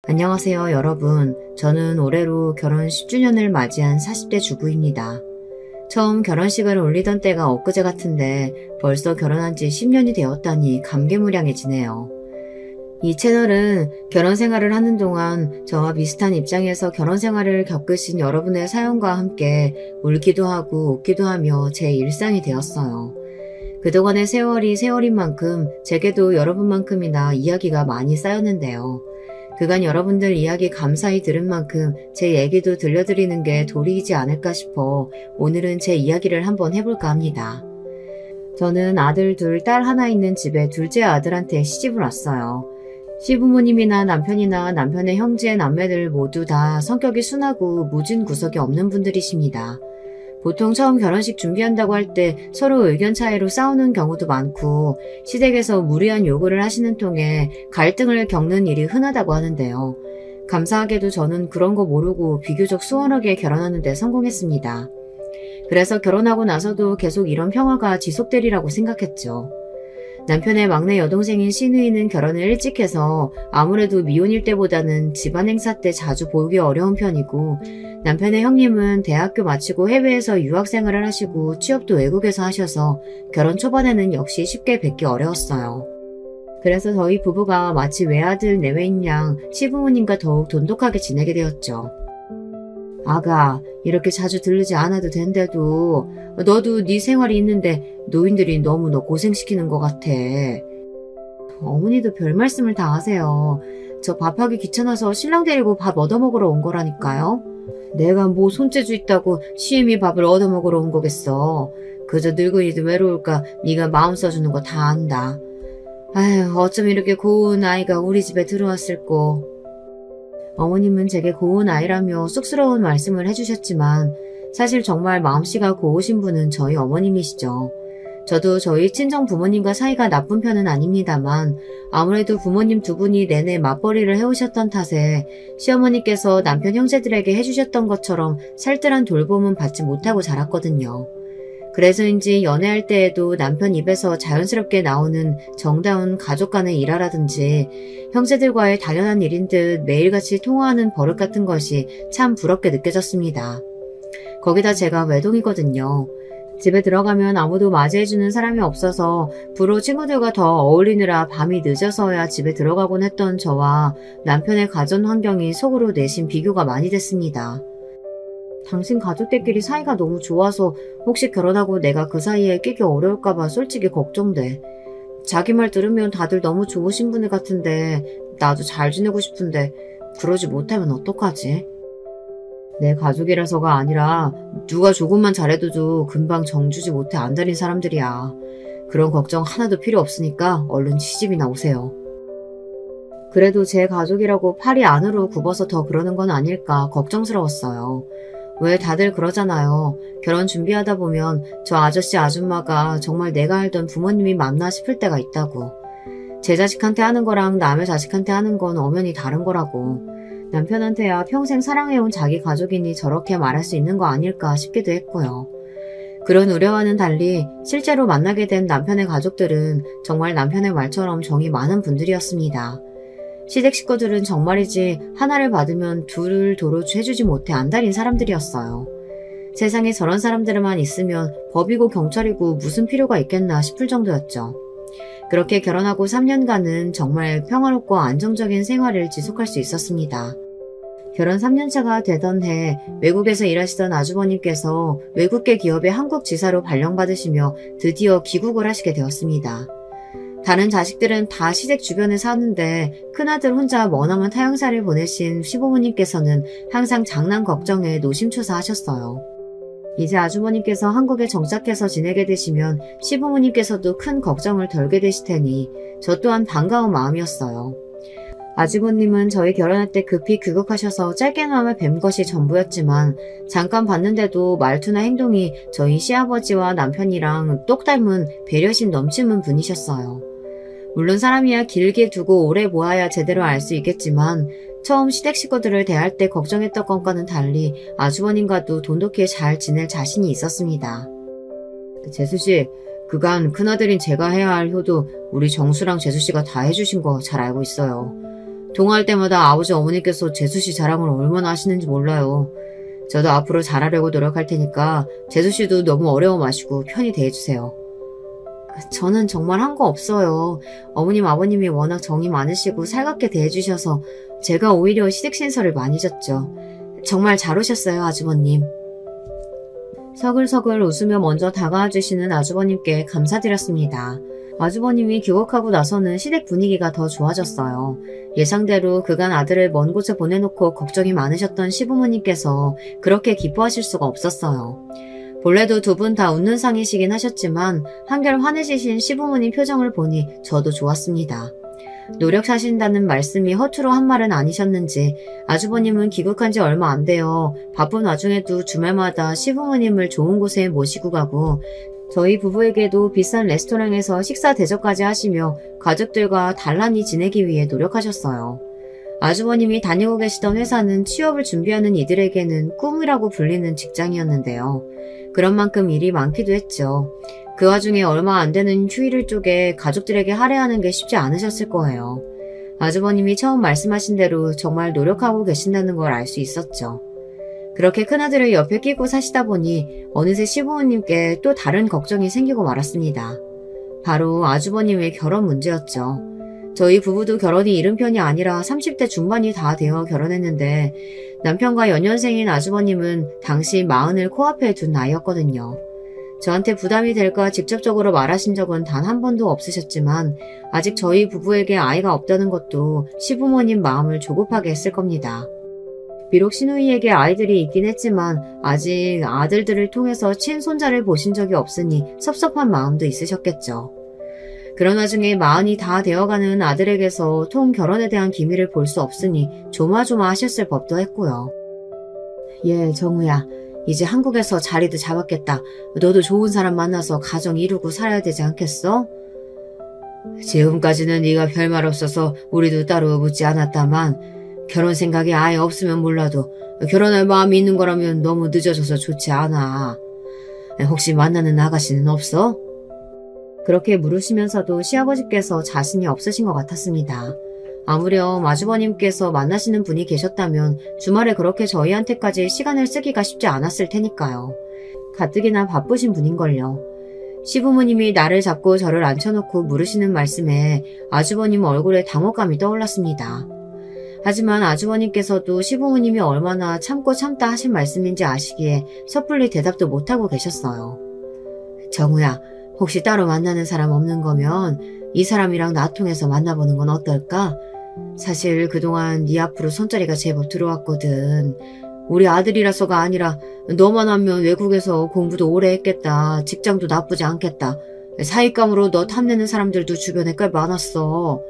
안녕하세요, 여러분. 저는 올해로 결혼 10주년을 맞이한 40대 주부입니다. 처음 결혼식을 올리던 때가 엊그제 같은데 벌써 결혼한 지 10년이 되었다니 감개무량해지네요. 이 채널은 결혼 생활을 하는 동안 저와 비슷한 입장에서 결혼 생활을 겪으신 여러분의 사연과 함께 울기도 하고 웃기도 하며 제 일상이 되었어요. 그동안의 세월이 세월인 만큼 제게도 여러분만큼이나 이야기가 많이 쌓였는데요. 그간 여러분들 이야기 감사히 들은 만큼 제 얘기도 들려드리는 게 도리이지 않을까 싶어 오늘은 제 이야기를 한번 해볼까 합니다. 저는 아들 둘, 딸 하나 있는 집에 둘째 아들한테 시집을 왔어요. 시부모님이나 남편이나 남편의 형제, 남매들 모두 다 성격이 순하고 무진 구석이 없는 분들이십니다. 보통 처음 결혼식 준비한다고 할 때 서로 의견 차이로 싸우는 경우도 많고 시댁에서 무리한 요구를 하시는 통에 갈등을 겪는 일이 흔하다고 하는데요. 감사하게도 저는 그런 거 모르고 비교적 수월하게 결혼하는 데 성공했습니다. 그래서 결혼하고 나서도 계속 이런 평화가 지속되리라고 생각했죠. 남편의 막내 여동생인 시누이는 결혼을 일찍 해서 아무래도 미혼일 때보다는 집안 행사 때 자주 보기 어려운 편이고 남편의 형님은 대학교 마치고 해외에서 유학생활을 하시고 취업도 외국에서 하셔서 결혼 초반에는 역시 쉽게 뵙기 어려웠어요. 그래서 저희 부부가 마치 외아들 내외인 양 시부모님과 더욱 돈독하게 지내게 되었죠. 아가, 이렇게 자주 들르지 않아도 된대도 너도 네 생활이 있는데 노인들이 너무 너 고생시키는 것 같아. 어머니도 별 말씀을 다 하세요. 저 밥하기 귀찮아서 신랑 데리고 밥 얻어먹으러 온 거라니까요. 내가 뭐 손재주 있다고 시엠이 밥을 얻어먹으러 온 거겠어. 그저 늙은이도 외로울까 네가 마음 써주는 거 다 안다. 아휴, 어쩜 이렇게 고운 아이가 우리 집에 들어왔을꼬. 어머님은 제게 고운 아이라며 쑥스러운 말씀을 해주셨지만 사실 정말 마음씨가 고우신 분은 저희 어머님이시죠. 저도 저희 친정 부모님과 사이가 나쁜 편은 아닙니다만 아무래도 부모님 두 분이 내내 맞벌이를 해오셨던 탓에 시어머니께서 남편 형제들에게 해주셨던 것처럼 살뜰한 돌봄은 받지 못하고 자랐거든요. 그래서인지 연애할 때에도 남편 입에서 자연스럽게 나오는 정다운 가족 간의 일화라든지 형제들과의 당연한 일인 듯 매일같이 통화하는 버릇 같은 것이 참 부럽게 느껴졌습니다. 거기다 제가 외동이거든요. 집에 들어가면 아무도 맞이해주는 사람이 없어서 부로 친구들과 더 어울리느라 밤이 늦어서야 집에 들어가곤 했던 저와 남편의 가전 환경이 속으로 내심 비교가 많이 됐습니다. 당신 가족들끼리 사이가 너무 좋아서 혹시 결혼하고 내가 그 사이에 끼기 어려울까봐 솔직히 걱정돼. 자기 말 들으면 다들 너무 좋으신 분들 같은데 나도 잘 지내고 싶은데 그러지 못하면 어떡하지? 내 가족이라서가 아니라 누가 조금만 잘해도 금방 정주지 못해 안달인 사람들이야. 그런 걱정 하나도 필요 없으니까 얼른 시집이나 오세요. 그래도 제 가족이라고 팔이 안으로 굽어서 더 그러는 건 아닐까 걱정스러웠어요. 왜 다들 그러잖아요. 결혼 준비하다 보면 저 아저씨 아줌마가 정말 내가 알던 부모님이 맞나 싶을 때가 있다고. 제 자식한테 하는 거랑 남의 자식한테 하는 건 엄연히 다른 거라고. 남편한테야 평생 사랑해온 자기 가족이니 저렇게 말할 수 있는 거 아닐까 싶기도 했고요. 그런 우려와는 달리 실제로 만나게 된 남편의 가족들은 정말 남편의 말처럼 정이 많은 분들이었습니다. 시댁 식구들은 정말이지 하나를 받으면 둘을 도로주 해주지 못해 안달인 사람들이었어요. 세상에 저런 사람들만 있으면 법이고 경찰이고 무슨 필요가 있겠나 싶을 정도였죠. 그렇게 결혼하고 3년간은 정말 평화롭고 안정적인 생활을 지속할 수 있었습니다. 결혼 3년차가 되던 해 외국에서 일하시던 아주버님께서 외국계 기업의 한국 지사로 발령받으시며 드디어 귀국을 하시게 되었습니다. 다른 자식들은 다 시댁 주변에 사는데 큰아들 혼자 머나먼 타향사를 보내신 시부모님께서는 항상 장남 걱정에 노심초사하셨어요. 이제 아주머님께서 한국에 정착해서 지내게 되시면 시부모님께서도 큰 걱정을 덜게 되실 테니 저 또한 반가운 마음이었어요. 아주버님은 저희 결혼할 때 급히 귀국하셔서 짧게나마 뵌 것이 전부였지만 잠깐 봤는데도 말투나 행동이 저희 시아버지와 남편이랑 똑 닮은 배려심 넘치는 분이셨어요. 물론 사람이야 길게 두고 오래 보아야 제대로 알 수 있겠지만 처음 시댁 식구들을 대할 때 걱정했던 것과는 달리 아주버님과도 돈독히 잘 지낼 자신이 있었습니다. 재수씨, 그간 큰아들인 제가 해야 할 효도 우리 정수랑 재수씨가 다 해주신 거 잘 알고 있어요. 통화할 때마다 아버지 어머니께서 재수씨 자랑을 얼마나 하시는지 몰라요. 저도 앞으로 잘하려고 노력할 테니까 재수씨도 너무 어려워 마시고 편히 대해주세요. 저는 정말 한 거 없어요. 어머님 아버님이 워낙 정이 많으시고 살갑게 대해주셔서 제가 오히려 시댁신설을 많이 졌죠. 정말 잘 오셨어요, 아주버님. 서글서글 웃으며 먼저 다가와 주시는 아주버님께 감사드렸습니다. 아주버님이 귀국하고 나서는 시댁 분위기가 더 좋아졌어요. 예상대로 그간 아들을 먼 곳에 보내놓고 걱정이 많으셨던 시부모님께서 그렇게 기뻐하실 수가 없었어요. 본래도 두 분 다 웃는 상이시긴 하셨지만 한결 환해지신 시부모님 표정을 보니 저도 좋았습니다. 노력하신다는 말씀이 허투루 한 말은 아니셨는지 아주버님은 귀국한 지 얼마 안 돼요. 바쁜 와중에도 주말마다 시부모님을 좋은 곳에 모시고 가고 저희 부부에게도 비싼 레스토랑에서 식사 대접까지 하시며 가족들과 단란히 지내기 위해 노력하셨어요. 아주버님이 다니고 계시던 회사는 취업을 준비하는 이들에게는 꿈이라고 불리는 직장이었는데요. 그런 만큼 일이 많기도 했죠. 그 와중에 얼마 안 되는 휴일을 쪼개 가족들에게 할애하는 게 쉽지 않으셨을 거예요. 아주버님이 처음 말씀하신 대로 정말 노력하고 계신다는 걸 알 수 있었죠. 그렇게 큰아들을 옆에 끼고 사시다 보니 어느새 시부모님께 또 다른 걱정이 생기고 말았습니다. 바로 아주버님의 결혼 문제였죠. 저희 부부도 결혼이 이른 편이 아니라 30대 중반이 다 되어 결혼했는데 남편과 연년생인 아주버님은 당시 40을 코앞에 둔 나이였거든요. 저한테 부담이 될까 직접적으로 말하신 적은 단 한 번도 없으셨지만 아직 저희 부부에게 아이가 없다는 것도 시부모님 마음을 조급하게 했을 겁니다. 비록 시누이에게 아이들이 있긴 했지만 아직 아들들을 통해서 친손자를 보신 적이 없으니 섭섭한 마음도 있으셨겠죠. 그런 와중에 40이 다 되어가는 아들에게서 통 결혼에 대한 기미를 볼 수 없으니 조마조마하셨을 법도 했고요. 예, 정우야. 이제 한국에서 자리도 잡았겠다. 너도 좋은 사람 만나서 가정 이루고 살아야 되지 않겠어? 지금까지는 네가 별말 없어서 우리도 따로 묻지 않았다만 결혼 생각이 아예 없으면 몰라도 결혼할 마음이 있는 거라면 너무 늦어져서 좋지 않아. 혹시 만나는 아가씨는 없어? 그렇게 물으시면서도 시아버지께서 자신이 없으신 것 같았습니다. 아무렴 아주버님께서 만나시는 분이 계셨다면 주말에 그렇게 저희한테까지 시간을 쓰기가 쉽지 않았을 테니까요. 가뜩이나 바쁘신 분인걸요. 시부모님이 나를 잡고 저를 앉혀놓고 물으시는 말씀에 아주버님 얼굴에 당혹감이 떠올랐습니다. 하지만 아주버님께서도 시부모님이 얼마나 참고 참다 하신 말씀인지 아시기에 섣불리 대답도 못하고 계셨어요. 정우야, 혹시 따로 만나는 사람 없는 거면 이 사람이랑 나 통해서 만나보는 건 어떨까? 사실 그동안 네 앞으로 손자리가 제법 들어왔거든. 우리 아들이라서가 아니라 너만 하면 외국에서 공부도 오래 했겠다. 직장도 나쁘지 않겠다. 사익감으로 너 탐내는 사람들도 주변에 꽤 많았어.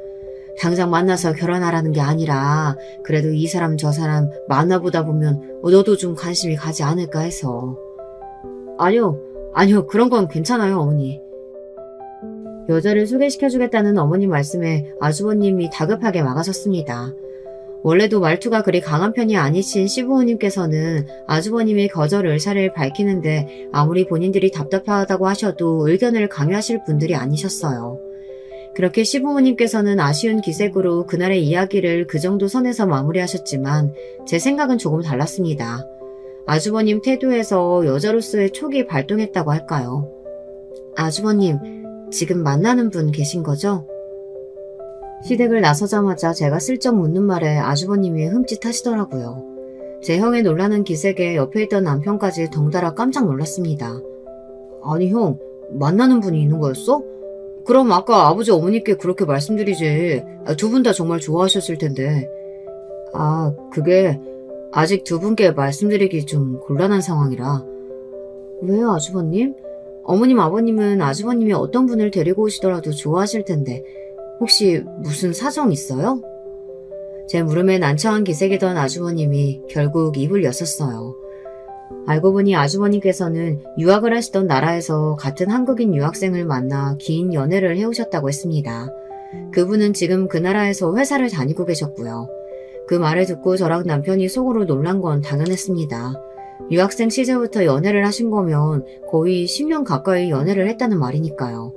당장 만나서 결혼하라는 게 아니라 그래도 이 사람 저 사람 만나보다 보면 너도 좀 관심이 가지 않을까 해서. 아니요, 그런 건 괜찮아요, 어머니. 여자를 소개시켜주겠다는 어머님 말씀에 아주버님이 다급하게 막아섰습니다. 원래도 말투가 그리 강한 편이 아니신 시부모님께서는 아주버님의 거절 의사를 밝히는데 아무리 본인들이 답답하다고 하셔도 의견을 강요하실 분들이 아니셨어요. 그렇게 시부모님께서는 아쉬운 기색으로 그날의 이야기를 그 정도 선에서 마무리하셨지만 제 생각은 조금 달랐습니다. 아주버님 태도에서 여자로서의 촉이 발동했다고 할까요? 아주버님, 지금 만나는 분 계신 거죠? 시댁을 나서자마자 제가 슬쩍 묻는 말에 아주버님이 흠칫하시더라고요. 제 형의 놀라는 기색에 옆에 있던 남편까지 덩달아 깜짝 놀랐습니다. 아니 형, 만나는 분이 있는 거였어? 그럼 아까 아버지 어머니께 그렇게 말씀드리지. 두 분 다 정말 좋아하셨을 텐데. 그게 아직 두 분께 말씀드리기 좀 곤란한 상황이라. 왜요, 아주버님? 어머님, 아버님은 아주버님이 어떤 분을 데리고 오시더라도 좋아하실 텐데 혹시 무슨 사정 있어요? 제 물음에 난처한 기색이던 아주버님이 결국 입을 여셨어요. 알고 보니 아주버님께서는 유학을 하시던 나라에서 같은 한국인 유학생을 만나 긴 연애를 해오셨다고 했습니다. 그분은 지금 그 나라에서 회사를 다니고 계셨고요. 그 말을 듣고 저랑 남편이 속으로 놀란 건 당연했습니다. 유학생 시절부터 연애를 하신 거면 거의 10년 가까이 연애를 했다는 말이니까요.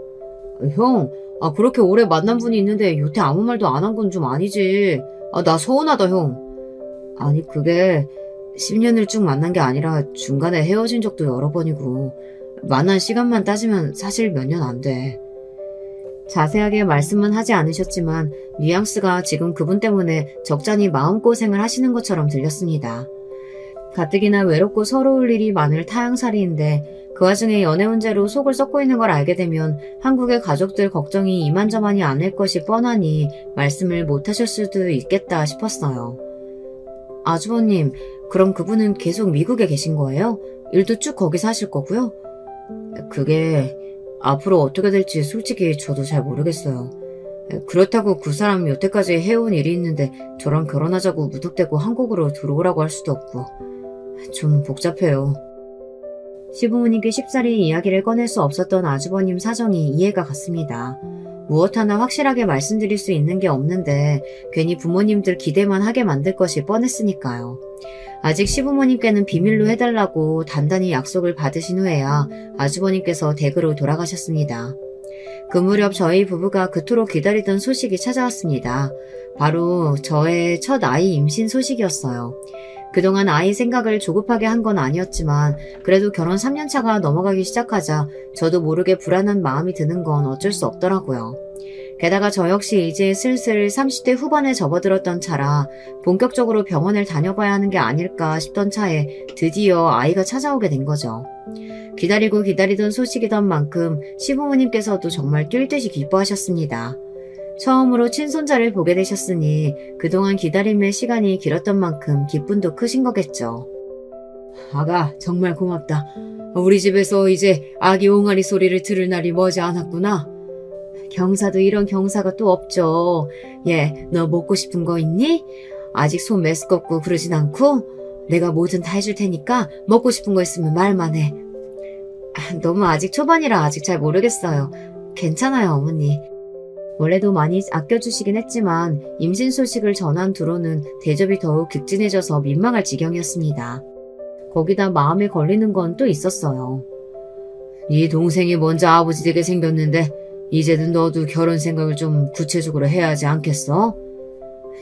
형, 그렇게 오래 만난 분이 있는데 여태 아무 말도 안 한 건 좀 아니지. 나 서운하다, 형. 아니, 그게 10년을 쭉 만난 게 아니라 중간에 헤어진 적도 여러 번이고, 만난 시간만 따지면 사실 몇 년 안 돼. 자세하게 말씀은 하지 않으셨지만 뉘앙스가 지금 그분 때문에 적잖이 마음고생을 하시는 것처럼 들렸습니다. 가뜩이나 외롭고 서러울 일이 많을 타향살이인데 그 와중에 연애 문제로 속을 썩고 있는 걸 알게 되면 한국의 가족들 걱정이 이만저만이 아닐 것이 뻔하니 말씀을 못하실 수도 있겠다 싶었어요. 아주버님, 그럼 그분은 계속 미국에 계신 거예요? 일도 쭉 거기서 하실 거고요? 그게 앞으로 어떻게 될지 솔직히 저도 잘 모르겠어요. 그렇다고 그 사람 여태까지 해온 일이 있는데 저랑 결혼하자고 무턱대고 한국으로 들어오라고 할 수도 없고 좀 복잡해요. 시부모님께 쉽사리 이야기를 꺼낼 수 없었던 아주버님 사정이 이해가 갔습니다. 무엇 하나 확실하게 말씀드릴 수 있는 게 없는데 괜히 부모님들 기대만 하게 만들 것이 뻔했으니까요. 아직 시부모님께는 비밀로 해달라고 단단히 약속을 받으신 후에야 아주버님께서 댁으로 돌아가셨습니다. 그 무렵 저희 부부가 그토록 기다리던 소식이 찾아왔습니다. 바로 저의 첫 아이 임신 소식이었어요. 그동안 아이 생각을 조급하게 한 건 아니었지만 그래도 결혼 3년차가 넘어가기 시작하자 저도 모르게 불안한 마음이 드는 건 어쩔 수 없더라고요. 게다가 저 역시 이제 슬슬 30대 후반에 접어들었던 차라 본격적으로 병원을 다녀봐야 하는 게 아닐까 싶던 차에 드디어 아이가 찾아오게 된 거죠. 기다리고 기다리던 소식이던 만큼 시부모님께서도 정말 뛸 듯이 기뻐하셨습니다. 처음으로 친손자를 보게 되셨으니 그동안 기다림의 시간이 길었던 만큼 기쁨도 크신 거겠죠. 아가, 정말 고맙다. 우리 집에서 이제 아기 옹알이 소리를 들을 날이 머지 않았구나. 경사도 이런 경사가 또 없죠. 얘, 너 먹고 싶은 거 있니? 아직 손 메스껍고 그러진 않고 내가 뭐든 다 해줄 테니까 먹고 싶은 거 있으면 말만 해. 너무 아직 초반이라 아직 잘 모르겠어요. 괜찮아요, 어머니. 원래도 많이 아껴주시긴 했지만 임신 소식을 전한 뒤로는 대접이 더욱 극진해져서 민망할 지경이었습니다. 거기다 마음에 걸리는 건 또 있었어요. 네 동생이 먼저 아버지 되게 생겼는데 이제는 너도 결혼 생각을 좀 구체적으로 해야 하지 않겠어?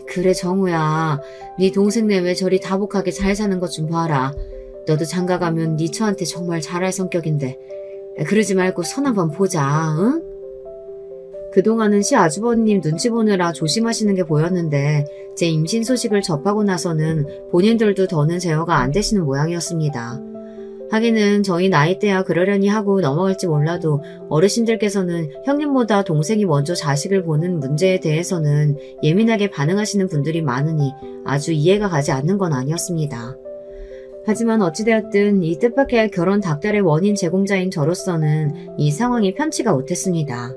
그래, 정우야. 네 동생네 왜 저리 다복하게 잘 사는 것 좀 봐라. 너도 장가가면 네 처한테 정말 잘할 성격인데 그러지 말고 선 한번 보자, 응? 그동안은 시아주버님 눈치 보느라 조심하시는 게 보였는데 제 임신 소식을 접하고 나서는 본인들도 더는 제어가 안 되시는 모양이었습니다. 하기는 저희 나이대야 그러려니 하고 넘어갈지 몰라도 어르신들께서는 형님보다 동생이 먼저 자식을 보는 문제에 대해서는 예민하게 반응하시는 분들이 많으니 아주 이해가 가지 않는 건 아니었습니다. 하지만 어찌되었든 이 뜻밖의 결혼 닥달의 원인 제공자인 저로서는 이 상황이 편치가 못했습니다.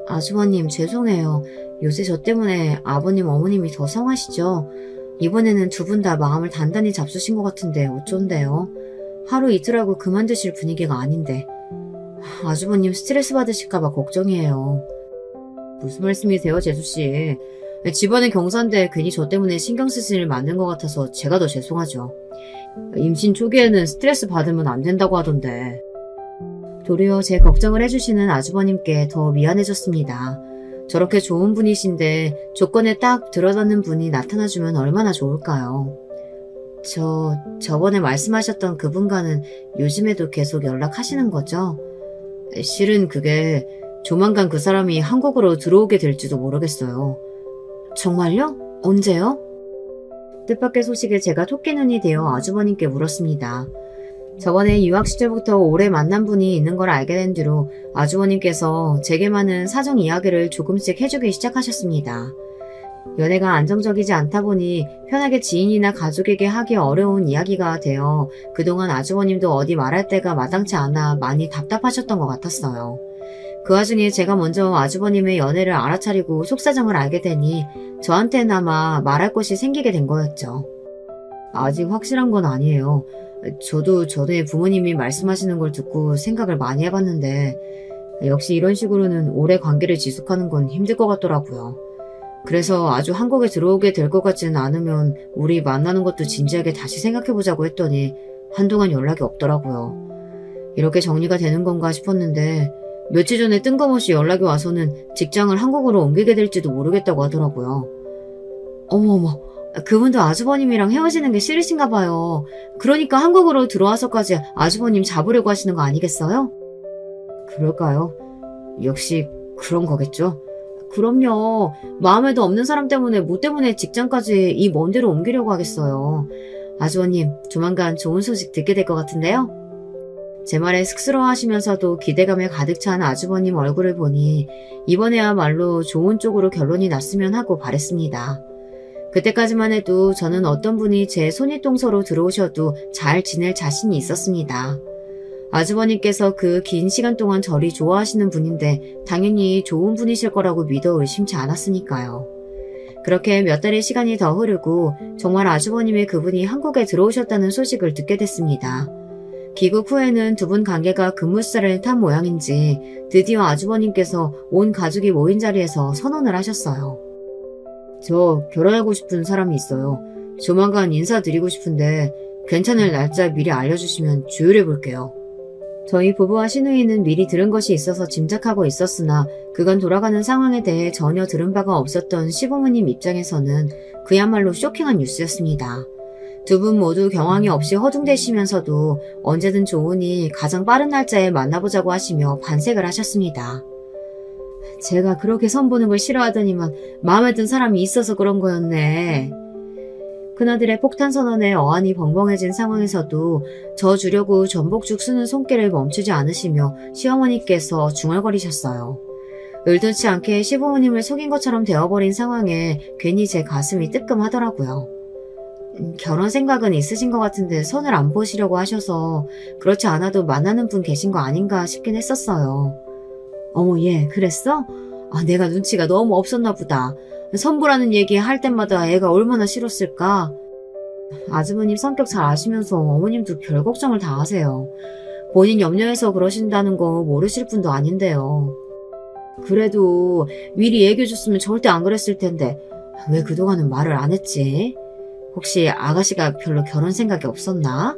아주버님, 죄송해요. 요새 저 때문에 아버님 어머님이 더 성하시죠? 이번에는 두 분 다 마음을 단단히 잡수신 것 같은데 어쩐데요? 하루 이틀하고 그만두실 분위기가 아닌데. 아주버님 스트레스 받으실까봐 걱정이에요. 무슨 말씀이세요, 재수씨? 집안의 경사인데 괜히 저 때문에 신경 쓰시는 일 맞는 것 같아서 제가 더 죄송하죠. 임신 초기에는 스트레스 받으면 안 된다고 하던데. 도리어 제 걱정을 해주시는 아주버님께 더 미안해졌습니다. 저렇게 좋은 분이신데 조건에 딱 들어맞는 분이 나타나주면 얼마나 좋을까요? 저번에 말씀하셨던 그분과는 요즘에도 계속 연락하시는 거죠? 실은 그게 조만간 그 사람이 한국으로 들어오게 될지도 모르겠어요. 정말요? 언제요? 뜻밖의 소식에 제가 토끼눈이 되어 아주버님께 물었습니다. 저번에 유학 시절부터 오래 만난 분이 있는 걸 알게 된 뒤로 아주버님께서 제게 많은 사정 이야기를 조금씩 해주기 시작하셨습니다. 연애가 안정적이지 않다 보니 편하게 지인이나 가족에게 하기 어려운 이야기가 되어 그동안 아주버님도 어디 말할 데가 마땅치 않아 많이 답답하셨던 것 같았어요. 그 와중에 제가 먼저 아주버님의 연애를 알아차리고 속사정을 알게 되니 저한테나마 말할 것이 생기게 된 거였죠. 아직 확실한 건 아니에요. 저도 전에 부모님이 말씀하시는 걸 듣고 생각을 많이 해봤는데 역시 이런 식으로는 오래 관계를 지속하는 건 힘들 것 같더라고요. 그래서 아주 한국에 들어오게 될 것 같지는 않으면 우리 만나는 것도 진지하게 다시 생각해보자고 했더니 한동안 연락이 없더라고요. 이렇게 정리가 되는 건가 싶었는데 며칠 전에 뜬금없이 연락이 와서는 직장을 한국으로 옮기게 될지도 모르겠다고 하더라고요. 어머어머, 그분도 아주버님이랑 헤어지는 게 싫으신가 봐요. 그러니까 한국으로 들어와서까지 아주버님 잡으려고 하시는 거 아니겠어요? 그럴까요? 역시 그런 거겠죠? 그럼요. 마음에도 없는 사람 때문에 뭐 때문에 직장까지 이 먼 데로 옮기려고 하겠어요. 아주버님, 조만간 좋은 소식 듣게 될 것 같은데요? 제 말에 쑥스러워하시면서도 기대감에 가득 찬 아주버님 얼굴을 보니 이번에야말로 좋은 쪽으로 결론이 났으면 하고 바랬습니다. 그때까지만 해도 저는 어떤 분이 제 손윗동서로 들어오셔도 잘 지낼 자신이 있었습니다. 아주버님께서 그 긴 시간 동안 저리 좋아하시는 분인데 당연히 좋은 분이실 거라고 믿어 의심치 않았으니까요. 그렇게 몇 달의 시간이 더 흐르고 정말 아주버님의 그분이 한국에 들어오셨다는 소식을 듣게 됐습니다. 귀국 후에는 두 분 관계가 급물살을 탄 모양인지 드디어 아주버님께서 온 가족이 모인 자리에서 선언을 하셨어요. 저 결혼하고 싶은 사람이 있어요. 조만간 인사드리고 싶은데 괜찮을 날짜 미리 알려주시면 주율해 볼게요. 저희 부부와 시누이는 미리 들은 것이 있어서 짐작하고 있었으나 그간 돌아가는 상황에 대해 전혀 들은 바가 없었던 시부모님 입장에서는 그야말로 쇼킹한 뉴스였습니다. 두 분 모두 경황이 없이 허둥대시면서도 언제든 좋으니 가장 빠른 날짜에 만나보자고 하시며 반색을 하셨습니다. 제가 그렇게 선보는 걸 싫어하더니만 마음에 든 사람이 있어서 그런 거였네. 그나들의 폭탄 선언에 어안이 벙벙해진 상황에서도 저 주려고 전복죽 쓰는 손길을 멈추지 않으시며 시어머니께서 중얼거리셨어요. 의도치 않게 시부모님을 속인 것처럼 되어버린 상황에 괜히 제 가슴이 뜨끔하더라고요. 결혼 생각은 있으신 것 같은데 선을 안 보시려고 하셔서 그렇지 않아도 만나는 분 계신 거 아닌가 싶긴 했었어요. 어머, 얘 그랬어? 내가 눈치가 너무 없었나 보다. 선보라는 얘기 할 때마다 애가 얼마나 싫었을까? 아주버님 성격 잘 아시면서 어머님도 별 걱정을 다 하세요. 본인 염려해서 그러신다는 거 모르실 분도 아닌데요. 그래도 미리 얘기해줬으면 절대 안 그랬을 텐데 왜 그동안은 말을 안 했지? 혹시 아가씨가 별로 결혼 생각이 없었나?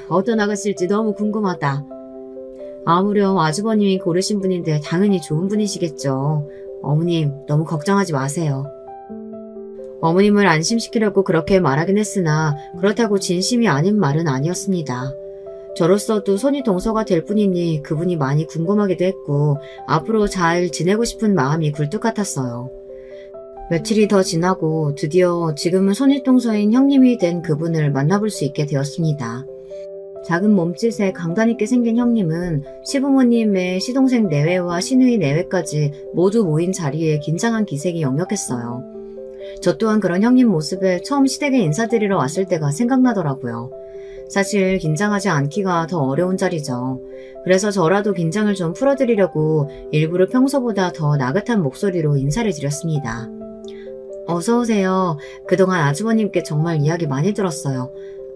어떤 아가씨일지 너무 궁금하다. 아무렴 아주버님이 고르신 분인데 당연히 좋은 분이시겠죠. 어머님 너무 걱정하지 마세요. 어머님을 안심시키려고 그렇게 말하긴 했으나 그렇다고 진심이 아닌 말은 아니었습니다. 저로서도 손이 동서가 될 뿐이니 그분이 많이 궁금하기도 했고 앞으로 잘 지내고 싶은 마음이 굴뚝 같았어요. 며칠이 더 지나고 드디어 지금은 손윗동서인 형님이 된 그분을 만나볼 수 있게 되었습니다. 작은 몸짓에 강단 있게 생긴 형님은 시부모님의 시동생 내외와 시누이 내외까지 모두 모인 자리에 긴장한 기색이 역력했어요. 저 또한 그런 형님 모습에 처음 시댁에 인사드리러 왔을 때가 생각나더라고요. 사실 긴장하지 않기가 더 어려운 자리죠. 그래서 저라도 긴장을 좀 풀어드리려고 일부러 평소보다 더 나긋한 목소리로 인사를 드렸습니다. 어서오세요. 그동안 아주버님께 정말 이야기 많이 들었어요.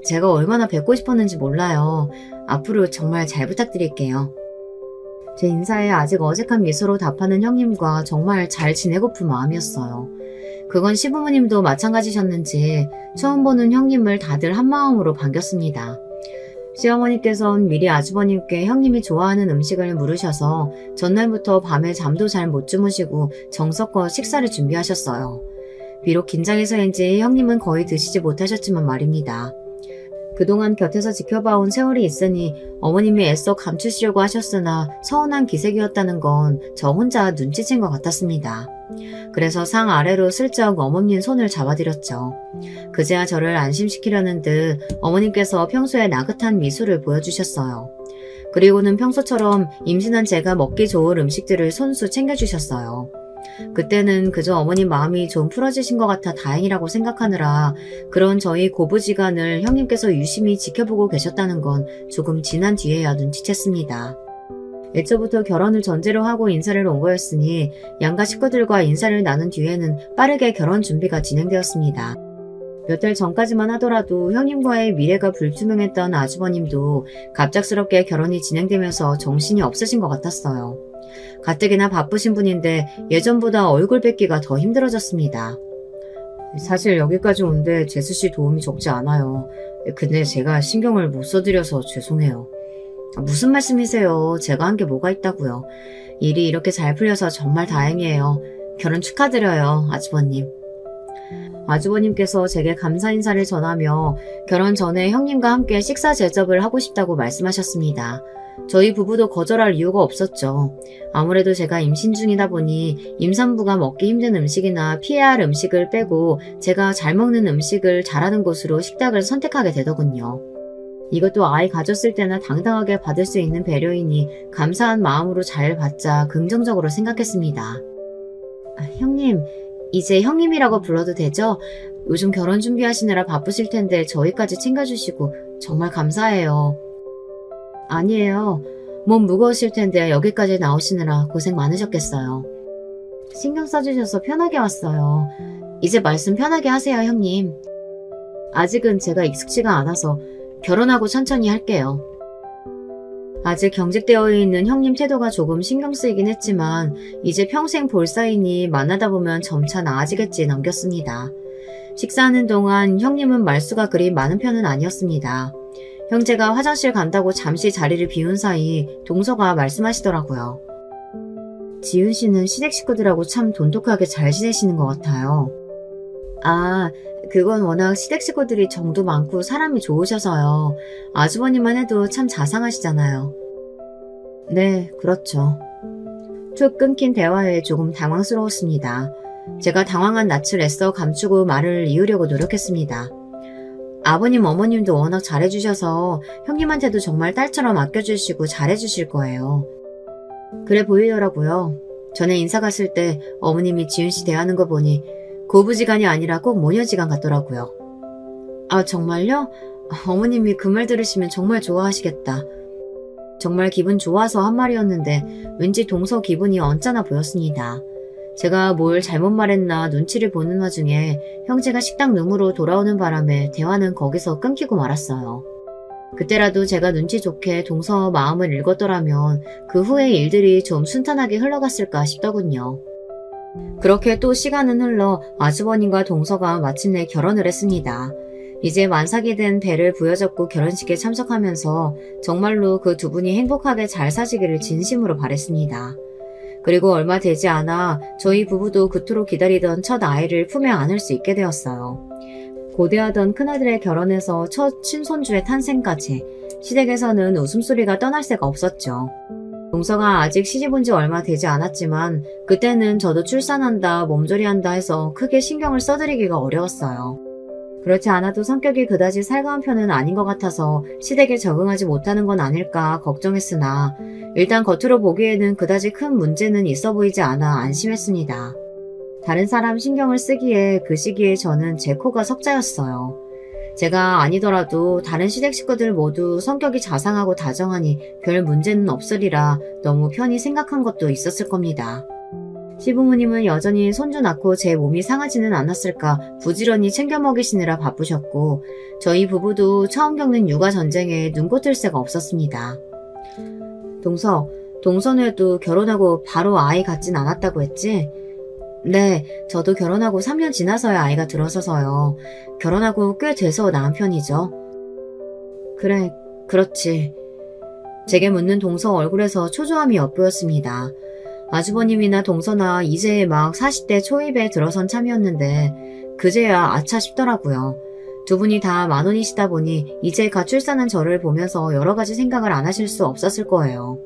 제가 얼마나 뵙고 싶었는지 몰라요. 앞으로 정말 잘 부탁드릴게요. 제 인사에 아직 어색한 미소로 답하는 형님과 정말 잘 지내고픈 마음이었어요. 그건 시부모님도 마찬가지셨는지 처음 보는 형님을 다들 한마음으로 반겼습니다. 시어머니께선 미리 아주버님께 형님이 좋아하는 음식을 물으셔서 전날부터 밤에 잠도 잘 못 주무시고 정성껏 식사를 준비하셨어요. 비록 긴장해서인지 형님은 거의 드시지 못하셨지만 말입니다. 그동안 곁에서 지켜봐온 세월이 있으니 어머님이 애써 감추시려고 하셨으나 서운한 기색이었다는 건 저 혼자 눈치챈 것 같았습니다. 그래서 상 아래로 슬쩍 어머님 손을 잡아드렸죠. 그제야 저를 안심시키려는 듯 어머님께서 평소에 나긋한 미소를 보여주셨어요. 그리고는 평소처럼 임신한 제가 먹기 좋을 음식들을 손수 챙겨주셨어요. 그때는 그저 어머님 마음이 좀 풀어지신 것 같아 다행이라고 생각하느라 그런 저희 고부지간을 형님께서 유심히 지켜보고 계셨다는 건 조금 지난 뒤에야 눈치챘습니다. 애초부터 결혼을 전제로 하고 인사를 온 거였으니 양가 식구들과 인사를 나눈 뒤에는 빠르게 결혼 준비가 진행되었습니다. 몇 달 전까지만 하더라도 형님과의 미래가 불투명했던 아주버님도 갑작스럽게 결혼이 진행되면서 정신이 없으신 것 같았어요. 가뜩이나 바쁘신 분인데 예전보다 얼굴 뵙기가 더 힘들어졌습니다. 사실 여기까지 온데 재수씨 도움이 적지 않아요. 근데 제가 신경을 못 써드려서 죄송해요. 무슨 말씀이세요? 제가 한 게 뭐가 있다고요. 일이 이렇게 잘 풀려서 정말 다행이에요. 결혼 축하드려요, 아주버님. 아주버님께서 제게 감사 인사를 전하며 결혼 전에 형님과 함께 식사 제접을 하고 싶다고 말씀하셨습니다. 저희 부부도 거절할 이유가 없었죠. 아무래도 제가 임신 중이다 보니 임산부가 먹기 힘든 음식이나 피해야 할 음식을 빼고 제가 잘 먹는 음식을 잘하는 곳으로 식탁을 선택하게 되더군요. 이것도 아이 가졌을 때나 당당하게 받을 수 있는 배려이니 감사한 마음으로 잘 받자 긍정적으로 생각했습니다. 형님, 이제 형님이라고 불러도 되죠? 요즘 결혼 준비하시느라 바쁘실 텐데 저희까지 챙겨주시고 정말 감사해요. 아니에요. 몸 무거우실 텐데 여기까지 나오시느라 고생 많으셨겠어요. 신경 써주셔서 편하게 왔어요. 이제 말씀 편하게 하세요, 형님. 아직은 제가 익숙지가 않아서 결혼하고 천천히 할게요. 아직 경직되어 있는 형님 태도가 조금 신경 쓰이긴 했지만 이제 평생 볼 사이니 만나다 보면 점차 나아지겠지 넘겼습니다. 식사하는 동안 형님은 말수가 그리 많은 편은 아니었습니다. 형제가 화장실 간다고 잠시 자리를 비운 사이 동서가 말씀하시더라고요. 지은 씨는 시댁 식구들하고 참 돈독하게 잘 지내시는 것 같아요. 아, 그건 워낙 시댁 식구들이 정도 많고 사람이 좋으셔서요. 아주버님만 해도 참 자상하시잖아요. 네, 그렇죠. 툭 끊긴 대화에 조금 당황스러웠습니다. 제가 당황한 낯을 애써 감추고 말을 이으려고 노력했습니다. 아버님, 어머님도 워낙 잘해주셔서 형님한테도 정말 딸처럼 아껴주시고 잘해주실 거예요. 그래 보이더라고요. 전에 인사 갔을 때 어머님이 지은 씨 대하는 거 보니 고부지간이 아니라 꼭 모녀지간 같더라고요. 아, 정말요? 어머님이 그 말 들으시면 정말 좋아하시겠다. 정말 기분 좋아서 한 말이었는데 왠지 동서 기분이 언짢아 보였습니다. 제가 뭘 잘못 말했나 눈치를 보는 와중에 형제가 식당 룸으로 돌아오는 바람에 대화는 거기서 끊기고 말았어요. 그때라도 제가 눈치 좋게 동서 마음을 읽었더라면 그 후의 일들이 좀 순탄하게 흘러갔을까 싶더군요. 그렇게 또 시간은 흘러 아주버님과 동서가 마침내 결혼을 했습니다. 이제 만삭이 된 배를 부여잡고 결혼식에 참석하면서 정말로 그 두 분이 행복하게 잘 사시기를 진심으로 바랬습니다. 그리고 얼마 되지 않아 저희 부부도 그토록 기다리던 첫 아이를 품에 안을 수 있게 되었어요. 고대하던 큰아들의 결혼에서 첫 친손주의 탄생까지 시댁에서는 웃음소리가 떠날 새가 없었죠. 동서가 아직 시집온 지 얼마 되지 않았지만 그때는 저도 출산한다, 몸조리한다 해서 크게 신경을 써드리기가 어려웠어요. 그렇지 않아도 성격이 그다지 살가운 편은 아닌 것 같아서 시댁에 적응하지 못하는 건 아닐까 걱정했으나 일단 겉으로 보기에는 그다지 큰 문제는 있어 보이지 않아 안심했습니다. 다른 사람 신경을 쓰기에 그 시기에 저는 제 코가 석자였어요. 제가 아니더라도 다른 시댁 식구들 모두 성격이 자상하고 다정하니 별 문제는 없으리라 너무 편히 생각한 것도 있었을 겁니다. 시부모님은 여전히 손주 낳고 제 몸이 상하지는 않았을까 부지런히 챙겨 먹이시느라 바쁘셨고 저희 부부도 처음 겪는 육아 전쟁에 눈꽃을 새가 없었습니다. 동서네도 결혼하고 바로 아이 갖진 않았다고 했지? 네, 저도 결혼하고 3년 지나서야 아이가 들어서서요. 결혼하고 꽤 돼서 낳은 편이죠. 그래, 그렇지. 제게 묻는 동서 얼굴에서 초조함이 엿보였습니다. 아주버님이나 동서나 이제 막 40대 초입에 들어선 참이었는데 그제야 아차 싶더라고요. 두 분이 다 만원이시다 보니 이제 갓 출산한 저를 보면서 여러 가지 생각을 안 하실 수 없었을 거예요.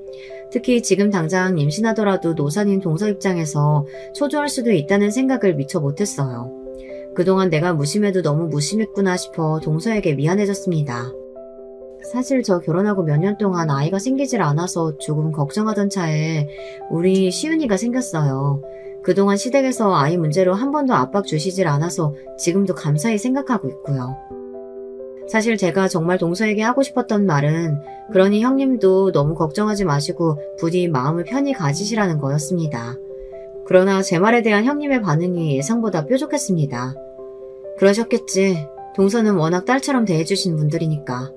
특히 지금 당장 임신하더라도 노산인 동서 입장에서 초조할 수도 있다는 생각을 미처 못했어요. 그동안 내가 무심해도 너무 무심했구나 싶어 동서에게 미안해졌습니다. 사실 저 결혼하고 몇 년 동안 아이가 생기질 않아서 조금 걱정하던 차에 우리 시은이가 생겼어요. 그동안 시댁에서 아이 문제로 한 번도 압박 주시질 않아서 지금도 감사히 생각하고 있고요. 사실 제가 정말 동서에게 하고 싶었던 말은 그러니 형님도 너무 걱정하지 마시고 부디 마음을 편히 가지시라는 거였습니다. 그러나 제 말에 대한 형님의 반응이 예상보다 뾰족했습니다. 그러셨겠지. 동서는 워낙 딸처럼 대해주신 분들이니까.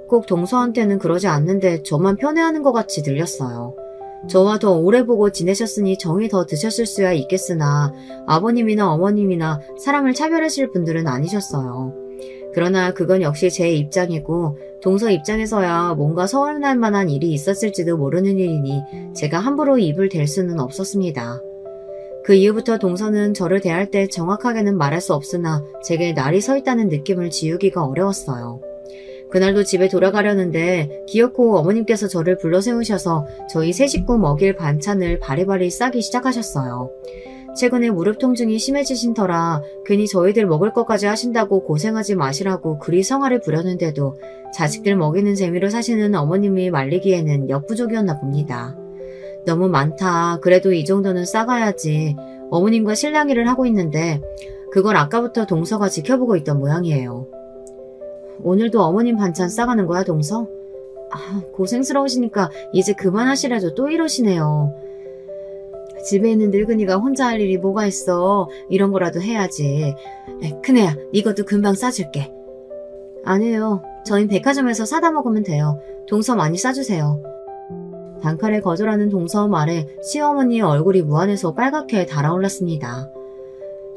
꼭 동서한테는 그러지 않는데 저만 편애하는 것 같이 들렸어요. 저와 더 오래 보고 지내셨으니 정이 더 드셨을 수야 있겠으나 아버님이나 어머님이나 사람을 차별하실 분들은 아니셨어요. 그러나 그건 역시 제 입장이고 동서 입장에서야 뭔가 서운할 만한 일이 있었을지도 모르는 일이니 제가 함부로 입을 댈 수는 없었습니다. 그 이후부터 동서는 저를 대할 때 정확하게는 말할 수 없으나 제게 날이 서 있다는 느낌을 지우기가 어려웠어요. 그날도 집에 돌아가려는데 기어코 어머님께서 저를 불러 세우셔서 저희 세 식구 먹일 반찬을 바리바리 싸기 시작하셨어요. 최근에 무릎 통증이 심해지신 터라 괜히 저희들 먹을 것까지 하신다고 고생하지 마시라고 그리 성화를 부렸는데도 자식들 먹이는 재미로 사시는 어머님이 말리기에는 역부족이었나 봅니다. 너무 많다. 그래도 이 정도는 싸가야지. 어머님과 실랑이를 하고 있는데 그걸 아까부터 동서가 지켜보고 있던 모양이에요. 오늘도 어머님 반찬 싸가는 거야, 동서? 고생스러우시니까 이제 그만하시라도 또 이러시네요. 집에 있는 늙은이가 혼자 할 일이 뭐가 있어. 이런 거라도 해야지. 큰애야, 이것도 금방 싸줄게. 아니에요. 저희 백화점에서 사다 먹으면 돼요. 동서 많이 싸주세요. 단칼에 거절하는 동서 말에 시어머니의 얼굴이 무안해서 빨갛게 달아올랐습니다.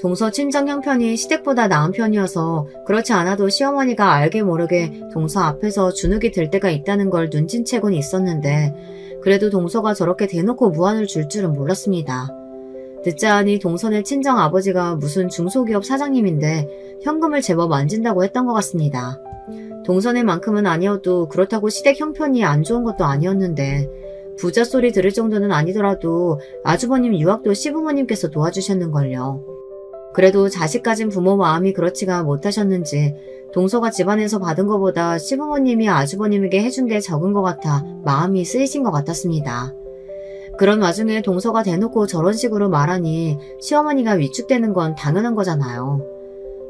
동서 친정 형편이 시댁보다 나은 편이어서 그렇지 않아도 시어머니가 알게 모르게 동서 앞에서 주눅이 들 때가 있다는 걸 눈치채곤 있었는데 그래도 동서가 저렇게 대놓고 무안을 줄 줄은 몰랐습니다. 듣자 하니 동서네 친정 아버지가 무슨 중소기업 사장님인데 현금을 제법 만진다고 했던 것 같습니다. 동서네만큼은 아니어도 그렇다고 시댁 형편이 안 좋은 것도 아니었는데 부자 소리 들을 정도는 아니더라도 아주버님 유학도 시부모님께서 도와주셨는걸요. 그래도 자식 가진 부모 마음이 그렇지가 못하셨는지 동서가 집안에서 받은 것보다 시부모님이 아주버님에게 해준 게 적은 것 같아 마음이 쓰이신 것 같았습니다. 그런 와중에 동서가 대놓고 저런 식으로 말하니 시어머니가 위축되는 건 당연한 거잖아요.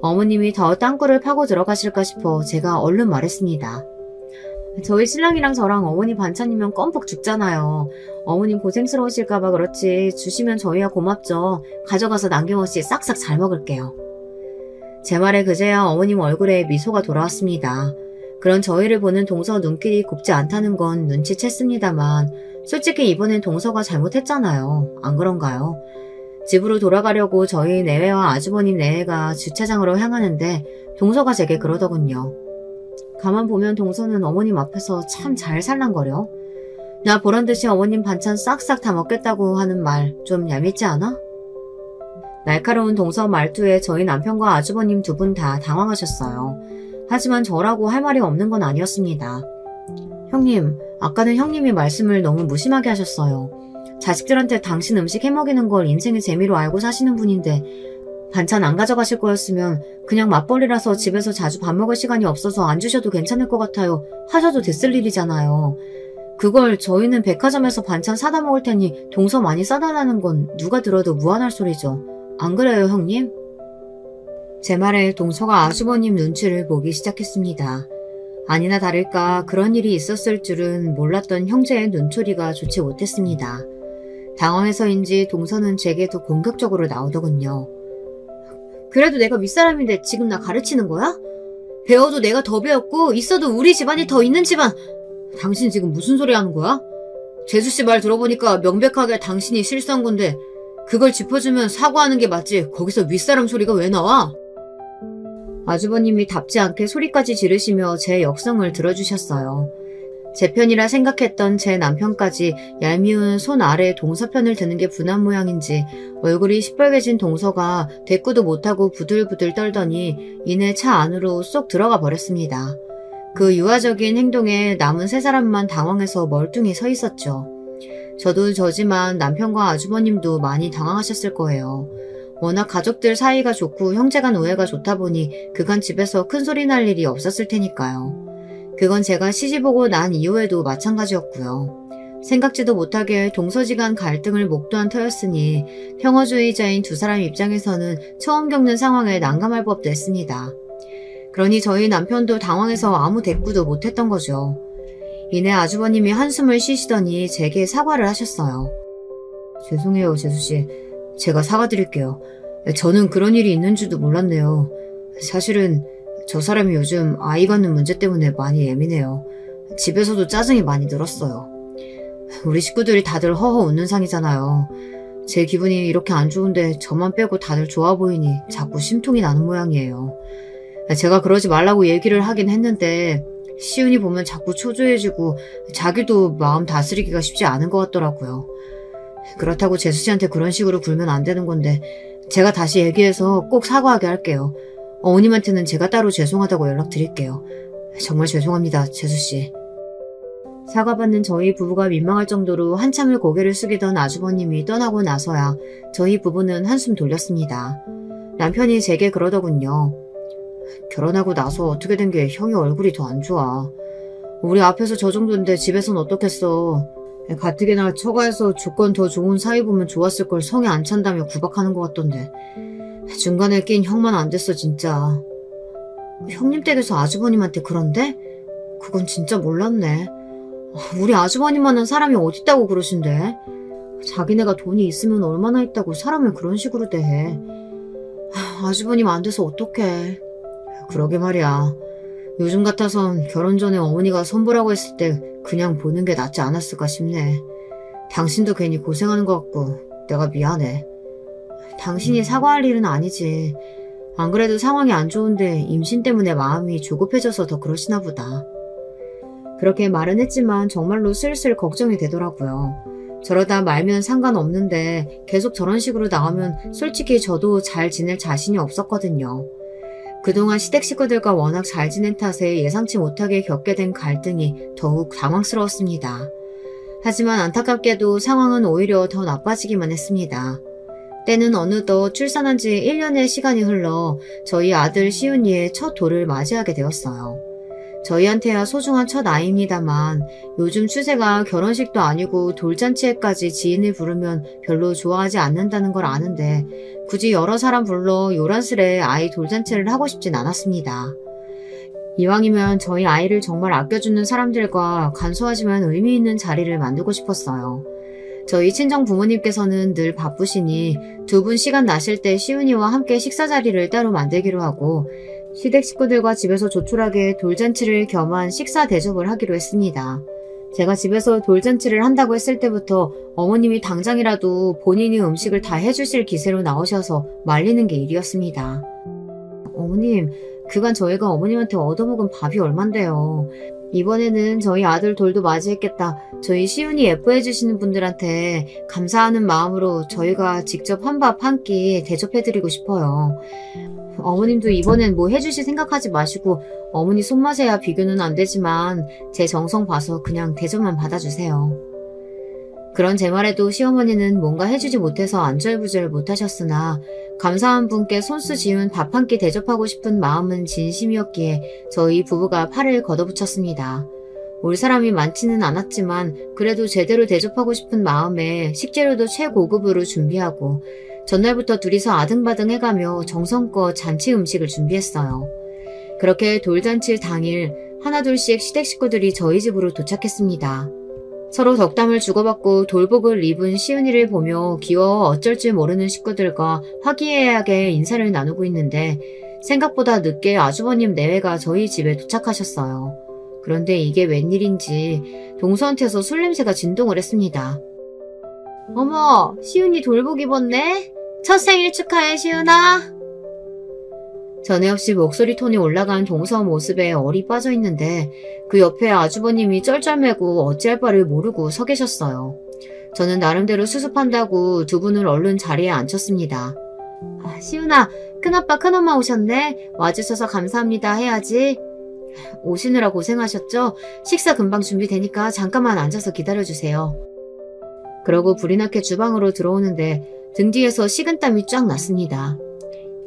어머님이 더 땅굴을 파고 들어가실까 싶어 제가 얼른 말했습니다. 저희 신랑이랑 저랑 어머니 반찬이면 껌뻑 죽잖아요. 어머님 고생스러우실까봐 그렇지 주시면 저희야 고맙죠. 가져가서 남김없이 싹싹 잘 먹을게요. 제 말에 그제야 어머님 얼굴에 미소가 돌아왔습니다. 그런 저희를 보는 동서 눈길이 곱지 않다는 건 눈치챘습니다만 솔직히 이번엔 동서가 잘못했잖아요. 안 그런가요? 집으로 돌아가려고 저희 내외와 아주버님 내외가 주차장으로 향하는데 동서가 제게 그러더군요. 가만 보면 동서는 어머님 앞에서 참 잘 살랑거려. 나 보란듯이 어머님 반찬 싹싹 다 먹겠다고 하는 말 좀 얄밉지 않아? 날카로운 동서 말투에 저희 남편과 아주버님 두 분 다 당황하셨어요. 하지만 저라고 할 말이 없는 건 아니었습니다. 형님, 아까는 형님이 말씀을 너무 무심하게 하셨어요. 자식들한테 당신 음식 해먹이는 걸 인생의 재미로 알고 사시는 분인데 반찬 안 가져가실 거였으면 그냥 맞벌이라서 집에서 자주 밥 먹을 시간이 없어서 안 주셔도 괜찮을 것 같아요. 하셔도 됐을 일이잖아요. 그걸 저희는 백화점에서 반찬 사다 먹을 테니 동서 많이 싸달라는 건 누가 들어도 무안할 소리죠. 안 그래요, 형님? 제 말에 동서가 아주버님 눈치를 보기 시작했습니다. 아니나 다를까 그런 일이 있었을 줄은 몰랐던 형제의 눈초리가 좋지 못했습니다. 당황해서인지 동서는 제게 더 공격적으로 나오더군요. 그래도 내가 윗사람인데 지금 나 가르치는 거야? 배워도 내가 더 배웠고 있어도 우리 집안이 더 있는 집안. 당신 지금 무슨 소리 하는 거야? 재수씨 말 들어보니까 명백하게 당신이 실수한 건데 그걸 짚어주면 사과하는 게 맞지 거기서 윗사람 소리가 왜 나와? 아주버님이 답지 않게 소리까지 지르시며 제 역성을 들어주셨어요. 제 편이라 생각했던 제 남편까지 얄미운 손 아래 동서 편을 드는 게 분한 모양인지 얼굴이 시뻘개진 동서가 대꾸도 못하고 부들부들 떨더니 이내 차 안으로 쏙 들어가 버렸습니다. 그 유아적인 행동에 남은 세 사람만 당황해서 멀뚱히 서 있었죠. 저도 저지만 남편과 아주버님도 많이 당황하셨을 거예요. 워낙 가족들 사이가 좋고 형제간 우애가 좋다 보니 그간 집에서 큰 소리 날 일이 없었을 테니까요. 그건 제가 시집오고 난 이후에도 마찬가지였고요. 생각지도 못하게 동서지간 갈등을 목도한 터였으니 평화주의자인 두 사람 입장에서는 처음 겪는 상황에 난감할 법도 했습니다. 그러니 저희 남편도 당황해서 아무 대꾸도 못했던 거죠. 이내 아주버님이 한숨을 쉬시더니 제게 사과를 하셨어요. 죄송해요, 재수씨. 제가 사과드릴게요. 저는 그런 일이 있는 줄도 몰랐네요. 사실은 저 사람이 요즘 아이 갖는 문제 때문에 많이 예민해요. 집에서도 짜증이 많이 늘었어요. 우리 식구들이 다들 허허 웃는 상이잖아요. 제 기분이 이렇게 안 좋은데 저만 빼고 다들 좋아 보이니 자꾸 심통이 나는 모양이에요. 제가 그러지 말라고 얘기를 하긴 했는데 시은이 보면 자꾸 초조해지고 자기도 마음 다스리기가 쉽지 않은 것 같더라고요. 그렇다고 재수 씨한테 그런 식으로 굴면 안 되는 건데 제가 다시 얘기해서 꼭 사과하게 할게요. 어머님한테는 제가 따로 죄송하다고 연락드릴게요. 정말 죄송합니다, 재수 씨. 사과받는 저희 부부가 민망할 정도로 한참을 고개를 숙이던 아주버님이 떠나고 나서야 저희 부부는 한숨 돌렸습니다. 남편이 제게 그러더군요. 결혼하고 나서 어떻게 된 게 형이 얼굴이 더 안 좋아. 우리 앞에서 저 정도인데 집에선 어떻겠어. 가뜩이나 처가에서 조건 더 좋은 사위 보면 좋았을 걸 성에 안 찬다며 구박하는 것 같던데. 중간에 낀 형만 안 됐어 진짜. 형님 댁에서 아주버님한테 그런데? 그건 진짜 몰랐네. 우리 아주버님만한 사람이 어딨다고 그러신대. 자기네가 돈이 있으면 얼마나 있다고 사람을 그런 식으로 대해. 아주버님 안 돼서 어떡해. 그러게 말이야. 요즘 같아선 결혼 전에 어머니가 손보라고 했을 때 그냥 보는 게 낫지 않았을까 싶네. 당신도 괜히 고생하는 것 같고 내가 미안해. 당신이 사과할 일은 아니지. 안 그래도 상황이 안 좋은데 임신 때문에 마음이 조급해져서 더 그러시나 보다. 그렇게 말은 했지만 정말로 슬슬 걱정이 되더라고요. 저러다 말면 상관없는데 계속 저런 식으로 나오면 솔직히 저도 잘 지낼 자신이 없었거든요. 그동안 시댁 식구들과 워낙 잘 지낸 탓에 예상치 못하게 겪게 된 갈등이 더욱 당황스러웠습니다. 하지만 안타깝게도 상황은 오히려 더 나빠지기만 했습니다. 때는 어느덧 출산한 지 1년의 시간이 흘러 저희 아들 시은이의 첫 돌을 맞이하게 되었어요. 저희한테야 소중한 첫 아이입니다만 요즘 추세가 결혼식도 아니고 돌잔치에까지 지인을 부르면 별로 좋아하지 않는다는 걸 아는데 굳이 여러 사람 불러 요란스레 아이 돌잔치를 하고 싶진 않았습니다. 이왕이면 저희 아이를 정말 아껴주는 사람들과 간소하지만 의미 있는 자리를 만들고 싶었어요. 저희 친정 부모님께서는 늘 바쁘시니 두 분 시간 나실 때 시은이와 함께 식사 자리를 따로 만들기로 하고 시댁 식구들과 집에서 조촐하게 돌잔치를 겸한 식사 대접을 하기로 했습니다. 제가 집에서 돌잔치를 한다고 했을 때부터 어머님이 당장이라도 본인이 음식을 다 해주실 기세로 나오셔서 말리는 게 일이었습니다. 어머님, 그간 저희가 어머님한테 얻어먹은 밥이 얼만데요. 이번에는 저희 아들 돌도 맞이했겠다. 저희 시은이 예뻐해주시는 분들한테 감사하는 마음으로 저희가 직접 한밥 한 끼 대접해드리고 싶어요. 어머님도 이번엔 뭐 해주실 생각하지 마시고 어머니 손맛에야 비교는 안 되지만 제 정성 봐서 그냥 대접만 받아주세요. 그런 제 말에도 시어머니는 뭔가 해주지 못해서 안절부절 못하셨으나 감사한 분께 손수 지은 밥 한 끼 대접하고 싶은 마음은 진심이었기에 저희 부부가 팔을 걷어붙였습니다. 올 사람이 많지는 않았지만 그래도 제대로 대접하고 싶은 마음에 식재료도 최고급으로 준비하고 전날부터 둘이서 아등바등 해가며 정성껏 잔치 음식을 준비했어요. 그렇게 돌잔치 당일 하나둘씩 시댁 식구들이 저희 집으로 도착했습니다. 서로 덕담을 주고받고 돌복을 입은 시은이를 보며 귀여워 어쩔 줄 모르는 식구들과 화기애애하게 인사를 나누고 있는데 생각보다 늦게 아주버님 내외가 저희 집에 도착하셨어요. 그런데 이게 웬일인지 동서한테서 술 냄새가 진동을 했습니다. 어머, 시은이 돌복 입었네? 첫 생일 축하해, 시은아. 전에 없이 목소리 톤이 올라간 동서 모습에 얼이 빠져있는데 그 옆에 아주버님이 쩔쩔매고 어찌할 바를 모르고 서 계셨어요. 저는 나름대로 수습한다고 두 분을 얼른 자리에 앉혔습니다. 시은아, 큰아빠 큰엄마 오셨네. 와주셔서 감사합니다 해야지. 오시느라 고생하셨죠? 식사 금방 준비되니까 잠깐만 앉아서 기다려주세요. 그러고 불이 나게 주방으로 들어오는데 등 뒤에서 식은땀이 쫙 났습니다.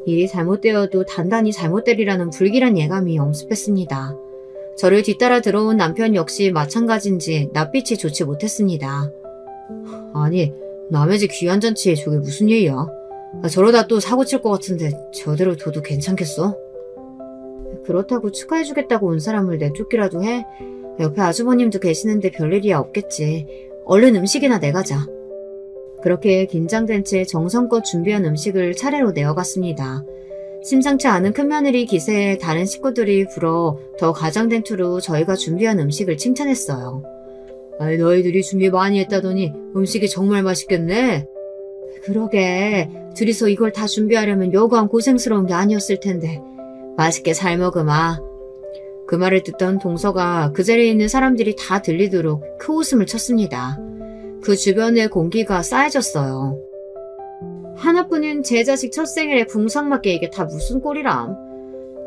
일이 잘못되어도 단단히 잘못되리라는 불길한 예감이 엄습했습니다. 저를 뒤따라 들어온 남편 역시 마찬가지인지 낯빛이 좋지 못했습니다. 아니, 남의 집 귀한 잔치에 저게 무슨 예의야? 저러다 또 사고 칠 것 같은데 저대로 둬도 괜찮겠어? 그렇다고 축하해주겠다고 온 사람을 내쫓기라도 해? 옆에 아주버님도 계시는데 별일이야 없겠지. 얼른 음식이나 내가자. 그렇게 긴장된 채 정성껏 준비한 음식을 차례로 내어갔습니다. 심상치 않은 큰며느리 기세에 다른 식구들이 불어 더 가장된 투로 저희가 준비한 음식을 칭찬했어요. 아이, 너희들이 준비 많이 했다더니 음식이 정말 맛있겠네. 그러게, 둘이서 이걸 다 준비하려면 여간 고생스러운 게 아니었을 텐데. 맛있게 잘 먹으마. 그 말을 듣던 동서가 그 자리에 있는 사람들이 다 들리도록 큰 웃음을 쳤습니다. 그 주변의 공기가 싸해졌어요. 하나뿐인 제 자식 첫 생일에 궁상맞게 이게 다 무슨 꼴이람.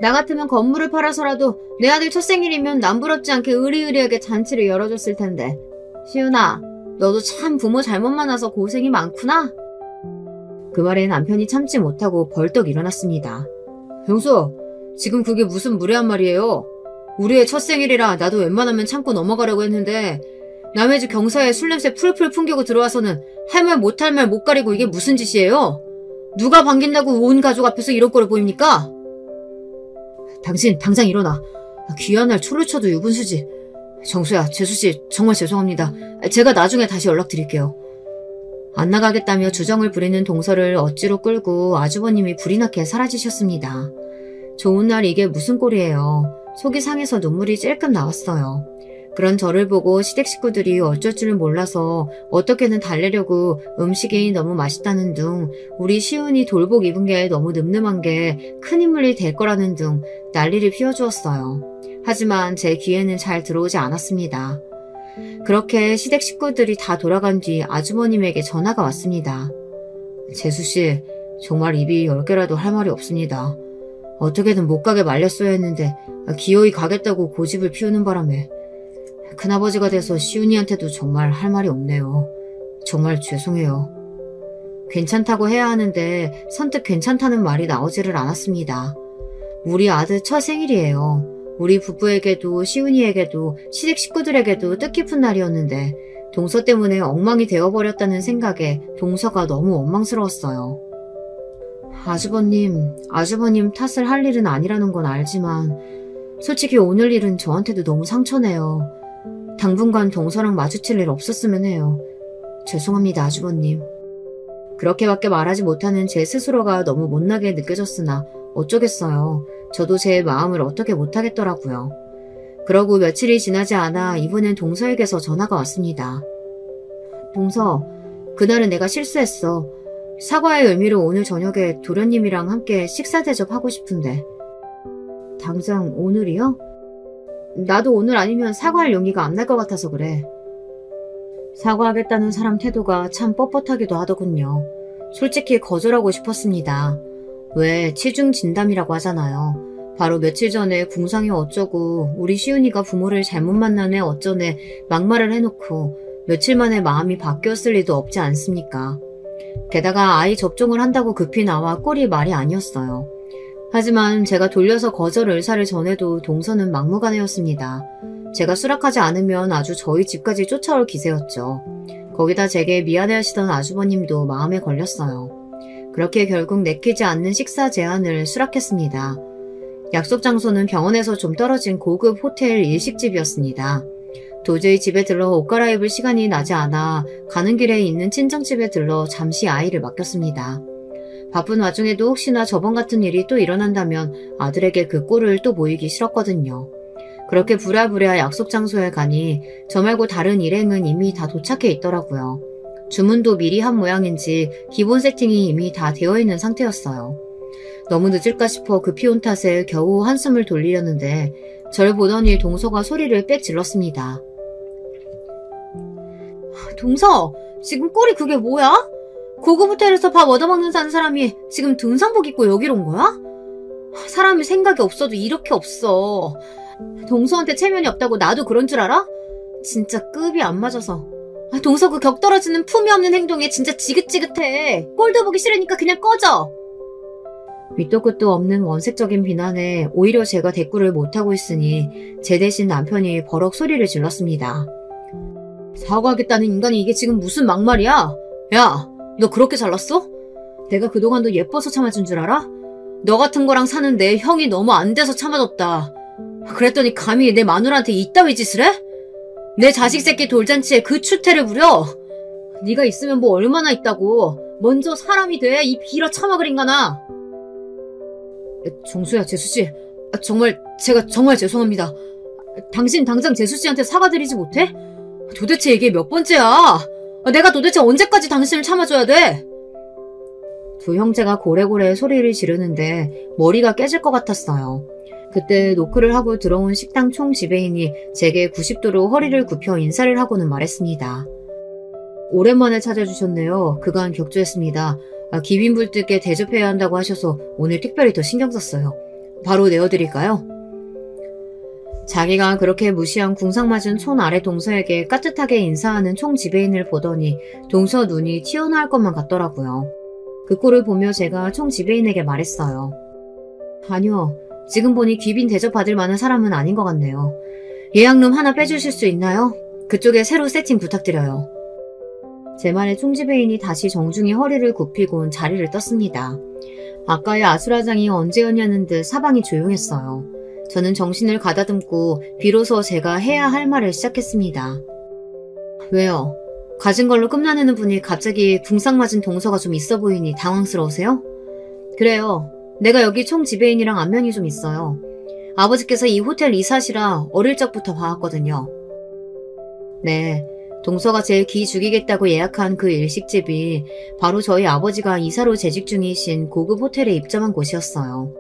나 같으면 건물을 팔아서라도 내 아들 첫 생일이면 남부럽지 않게 의리의리하게 잔치를 열어줬을 텐데. 시은아, 너도 참 부모 잘못 만나서 고생이 많구나. 그 말에 남편이 참지 못하고 벌떡 일어났습니다. 형수, 지금 그게 무슨 무례한 말이에요. 우리의 첫 생일이라 나도 웬만하면 참고 넘어가려고 했는데 남의 집 경사에 술냄새 풀풀 풍기고 들어와서는 할 말 못할 말 못 가리고 이게 무슨 짓이에요? 누가 반긴다고 온 가족 앞에서 이런 꼴을 보입니까? 당신 당장 일어나. 귀한 날 초를 쳐도 유분수지. 정수야, 재수씨 정말 죄송합니다. 제가 나중에 다시 연락드릴게요. 안 나가겠다며 주정을 부리는 동서를 억지로 끌고 아주버님이 불이 나게 사라지셨습니다. 좋은 날 이게 무슨 꼴이에요. 속이 상해서 눈물이 찔끔 나왔어요. 그런 저를 보고 시댁 식구들이 어쩔 줄을 몰라서 어떻게든 달래려고 음식이 너무 맛있다는 둥, 우리 시은이 돌복 입은 게 너무 늠름한 게 큰 인물이 될 거라는 둥 난리를 피워주었어요. 하지만 제 귀에는 잘 들어오지 않았습니다. 그렇게 시댁 식구들이 다 돌아간 뒤 아주버님에게 전화가 왔습니다. 재수씨, 정말 입이 10개라도 할 말이 없습니다. 어떻게든 못 가게 말렸어야 했는데 기어이 가겠다고 고집을 피우는 바람에 큰아버지가 돼서 시훈이한테도 정말 할 말이 없네요. 정말 죄송해요. 괜찮다고 해야 하는데 선뜻 괜찮다는 말이 나오지를 않았습니다. 우리 아들 첫 생일이에요. 우리 부부에게도 시훈이에게도 시댁 식구들에게도 뜻깊은 날이었는데 동서 때문에 엉망이 되어버렸다는 생각에 동서가 너무 원망스러웠어요. 아주버님 탓을 할 일은 아니라는 건 알지만 솔직히 오늘 일은 저한테도 너무 상처네요. 당분간 동서랑 마주칠 일 없었으면 해요. 죄송합니다, 아주버님. 그렇게밖에 말하지 못하는 제 스스로가 너무 못나게 느껴졌으나 어쩌겠어요. 저도 제 마음을 어떻게 못하겠더라고요. 그러고 며칠이 지나지 않아 이번엔 동서에게서 전화가 왔습니다. 동서, 그날은 내가 실수했어. 사과의 의미로 오늘 저녁에 도련님이랑 함께 식사 대접하고 싶은데. 당장 오늘이요? 나도 오늘 아니면 사과할 용기가 안 날 것 같아서 그래. 사과하겠다는 사람 태도가 참 뻣뻣하기도 하더군요. 솔직히 거절하고 싶었습니다. 왜 치중진담이라고 하잖아요. 바로 며칠 전에 궁상이 어쩌고 우리 시훈이가 부모를 잘못 만나네 어쩌네 막말을 해놓고 며칠 만에 마음이 바뀌었을 리도 없지 않습니까? 게다가 아이 접종을 한다고 급히 나와 꼴이 말이 아니었어요. 하지만 제가 돌려서 거절 의사를 전해도 동서는 막무가내였습니다. 제가 수락하지 않으면 아주 저희 집까지 쫓아올 기세였죠. 거기다 제게 미안해하시던 아주버님도 마음에 걸렸어요. 그렇게 결국 내키지 않는 식사 제안을 수락했습니다. 약속 장소는 병원에서 좀 떨어진 고급 호텔 일식집이었습니다. 도저히 집에 들러 옷 갈아입을 시간이 나지 않아 가는 길에 있는 친정집에 들러 잠시 아이를 맡겼습니다. 바쁜 와중에도 혹시나 저번 같은 일이 또 일어난다면 아들에게 그 꼴을 또 보이기 싫었거든요. 그렇게 부랴부랴 약속 장소에 가니 저 말고 다른 일행은 이미 다 도착해 있더라고요. 주문도 미리 한 모양인지 기본 세팅이 이미 다 되어 있는 상태였어요. 너무 늦을까 싶어 급히 온 탓에 겨우 한숨을 돌리려는데 절 보더니 동서가 소리를 빽 질렀습니다. 동서, 지금 꼴이 그게 뭐야? 고급 호텔에서 밥 얻어먹는 사는 사람이 지금 등산복 입고 여기로 온 거야? 사람이 생각이 없어도 이렇게 없어. 동서한테 체면이 없다고 나도 그런 줄 알아? 진짜 급이 안 맞아서. 동서 그 격 떨어지는 품이 없는 행동에 진짜 지긋지긋해. 꼴도 보기 싫으니까 그냥 꺼져. 밑도 끝도 없는 원색적인 비난에 오히려 제가 대꾸를 못하고 있으니 제 대신 남편이 버럭 소리를 질렀습니다. 사과하겠다는 인간이 이게 지금 무슨 막말이야? 야, 너 그렇게 잘났어? 내가 그동안 너 예뻐서 참아준 줄 알아? 너 같은 거랑 사는 내 형이 너무 안 돼서 참아줬다. 그랬더니 감히 내 마누라한테 이따위 짓을 해? 내 자식 새끼 돌잔치에 그 추태를 부려? 네가 있으면 뭐 얼마나 있다고. 먼저 사람이 돼, 이 비라 참아글 인간아. 정수야, 재수씨. 제가 정말 죄송합니다. 당신 당장 재수씨한테 사과드리지 못해? 도대체 이게 몇 번째야? 내가 도대체 언제까지 당신을 참아줘야 돼? 두 형제가 고래고래 소리를 지르는데 머리가 깨질 것 같았어요. 그때 노크를 하고 들어온 식당 총 지배인이 제게 90도로 허리를 굽혀 인사를 하고는 말했습니다. 오랜만에 찾아주셨네요. 그간 격주했습니다. 기빈불뜨게 대접해야 한다고 하셔서 오늘 특별히 더 신경 썼어요. 바로 내어드릴까요? 자기가 그렇게 무시한 궁상맞은 촌 아래 동서에게 깍듯하게 인사하는 총 지배인을 보더니 동서 눈이 튀어나올 것만 같더라고요. 그 꼴을 보며 제가 총 지배인에게 말했어요. 아니요. 지금 보니 귀빈 대접받을 만한 사람은 아닌 것 같네요. 예약룸 하나 빼주실 수 있나요? 그쪽에 새로 세팅 부탁드려요. 제 말에 총지배인이 다시 정중히 허리를 굽히곤 자리를 떴습니다. 아까의 아수라장이 언제였냐는 듯 사방이 조용했어요. 저는 정신을 가다듬고 비로소 제가 해야 할 말을 시작했습니다. 왜요? 가진 걸로 끝나는 분이 갑자기 궁상맞은 동서가 좀 있어 보이니 당황스러우세요? 그래요. 내가 여기 총 지배인이랑 안면이 좀 있어요. 아버지께서 이 호텔 이사시라 어릴 적부터 봐왔거든요. 네, 동서가 제일 기 죽이겠다고 예약한 그 일식집이 바로 저희 아버지가 이사로 재직 중이신 고급 호텔에 입점한 곳이었어요.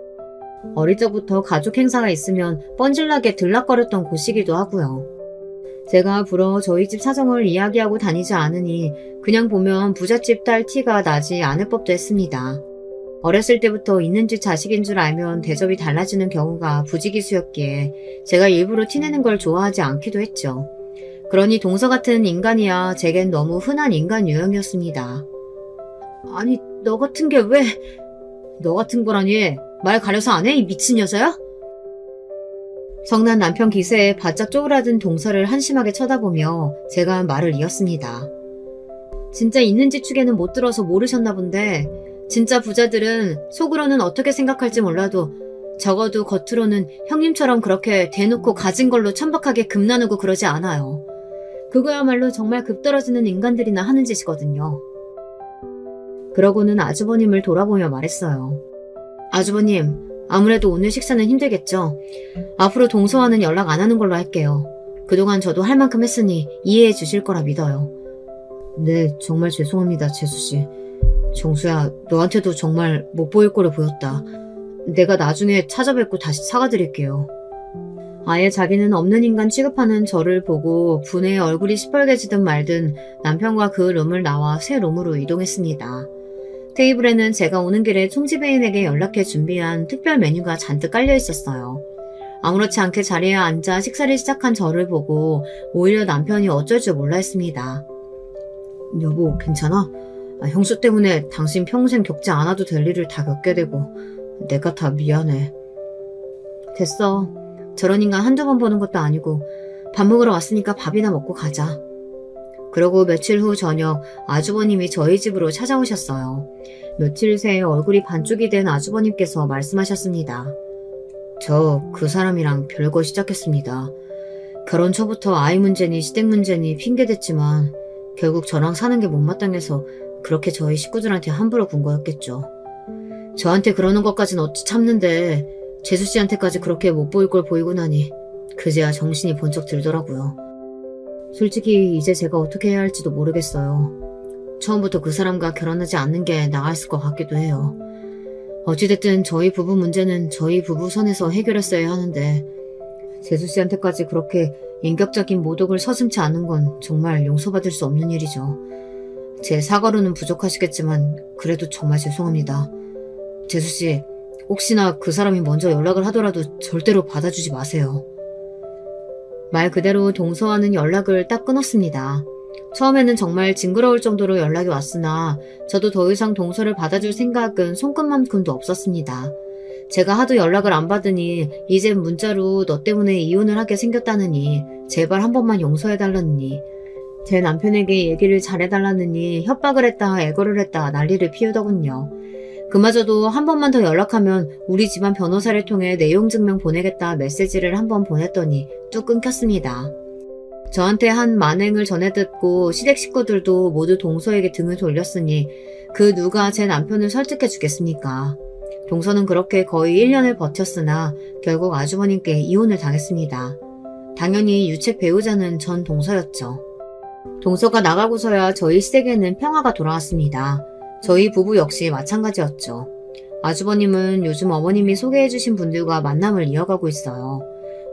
어릴 적부터 가족 행사가 있으면 뻔질나게 들락거렸던 곳이기도 하고요. 제가 부러워 저희 집 사정을 이야기하고 다니지 않으니 그냥 보면 부잣집 딸 티가 나지 않을 법도 했습니다. 어렸을 때부터 있는 집 자식인 줄 알면 대접이 달라지는 경우가 부지기수였기에 제가 일부러 티내는 걸 좋아하지 않기도 했죠. 그러니 동서 같은 인간이야 제겐 너무 흔한 인간 유형이었습니다. 아니 너 같은 게 왜... 너 같은 거라니 말 가려서 안 해? 이 미친 여자야? 성난 남편 기세에 바짝 쪼그라든 동서를 한심하게 쳐다보며 제가 말을 이었습니다. 진짜 있는 집 축에는 못 들어서 모르셨나 본데 진짜 부자들은 속으로는 어떻게 생각할지 몰라도 적어도 겉으로는 형님처럼 그렇게 대놓고 가진 걸로 천박하게 급 나누고 그러지 않아요. 그거야말로 정말 급 떨어지는 인간들이나 하는 짓이거든요. 그러고는 아주버님을 돌아보며 말했어요. 아주버님, 아무래도 오늘 식사는 힘들겠죠? 앞으로 동서와는 연락 안 하는 걸로 할게요. 그동안 저도 할 만큼 했으니 이해해 주실 거라 믿어요. 네, 정말 죄송합니다, 재수씨. 정수야, 너한테도 정말 못 보일 꼴을 보였다. 내가 나중에 찾아뵙고 다시 사과드릴게요. 아예 자기는 없는 인간 취급하는 저를 보고 분해에 얼굴이 시뻘개지든 말든 남편과 그 룸을 나와 새 룸으로 이동했습니다. 테이블에는 제가 오는 길에 총지배인에게 연락해 준비한 특별 메뉴가 잔뜩 깔려 있었어요. 아무렇지 않게 자리에 앉아 식사를 시작한 저를 보고 오히려 남편이 어쩔 줄 몰라 했습니다. 여보, 괜찮아? 형수 때문에 당신 평생 겪지 않아도 될 일을 다 겪게 되고 내가 다 미안해. 됐어. 저런 인간 한두 번 보는 것도 아니고 밥 먹으러 왔으니까 밥이나 먹고 가자. 그러고 며칠 후 저녁 아주버님이 저희 집으로 찾아오셨어요. 며칠 새에 얼굴이 반쪽이 된 아주버님께서 말씀하셨습니다. 저 그 사람이랑 별거 시작했습니다. 결혼 초부터 아이 문제니 시댁 문제니 핑계댔지만 결국 저랑 사는 게 못마땅해서 그렇게 저희 식구들한테 함부로 군 거였겠죠. 저한테 그러는 것까진 어찌 참는데 재수씨한테까지 그렇게 못 보일 걸 보이고 나니 그제야 정신이 번쩍 들더라고요. 솔직히 이제 제가 어떻게 해야 할지도 모르겠어요. 처음부터 그 사람과 결혼하지 않는 게 나았을 것 같기도 해요. 어찌됐든 저희 부부 문제는 저희 부부 선에서 해결했어야 하는데 재수씨한테까지 그렇게 인격적인 모독을 서슴지 않는 건 정말 용서받을 수 없는 일이죠. 제 사과로는 부족하시겠지만 그래도 정말 죄송합니다. 재수씨, 혹시나 그 사람이 먼저 연락을 하더라도 절대로 받아주지 마세요. 말 그대로 동서와는 연락을 딱 끊었습니다. 처음에는 정말 징그러울 정도로 연락이 왔으나 저도 더 이상 동서를 받아줄 생각은 손끝만큼도 없었습니다. 제가 하도 연락을 안 받으니 이제 문자로 너 때문에 이혼을 하게 생겼다느니 제발 한 번만 용서해달라느니 제 남편에게 얘기를 잘해달라느니 협박을 했다 애걸을 했다 난리를 피우더군요. 그마저도 한 번만 더 연락하면 우리 집안 변호사를 통해 내용 증명 보내겠다 메시지를 한 번 보냈더니 뚝 끊겼습니다. 저한테 한 만행을 전해 듣고 시댁 식구들도 모두 동서에게 등을 돌렸으니 그 누가 제 남편을 설득해 주겠습니까? 동서는 그렇게 거의 1년을 버텼으나 결국 아주버님께 이혼을 당했습니다. 당연히 유책 배우자는 전 동서였죠. 동서가 나가고서야 저희 시댁에는 평화가 돌아왔습니다. 저희 부부 역시 마찬가지였죠. 아주버님은 요즘 어머님이 소개해주신 분들과 만남을 이어가고 있어요.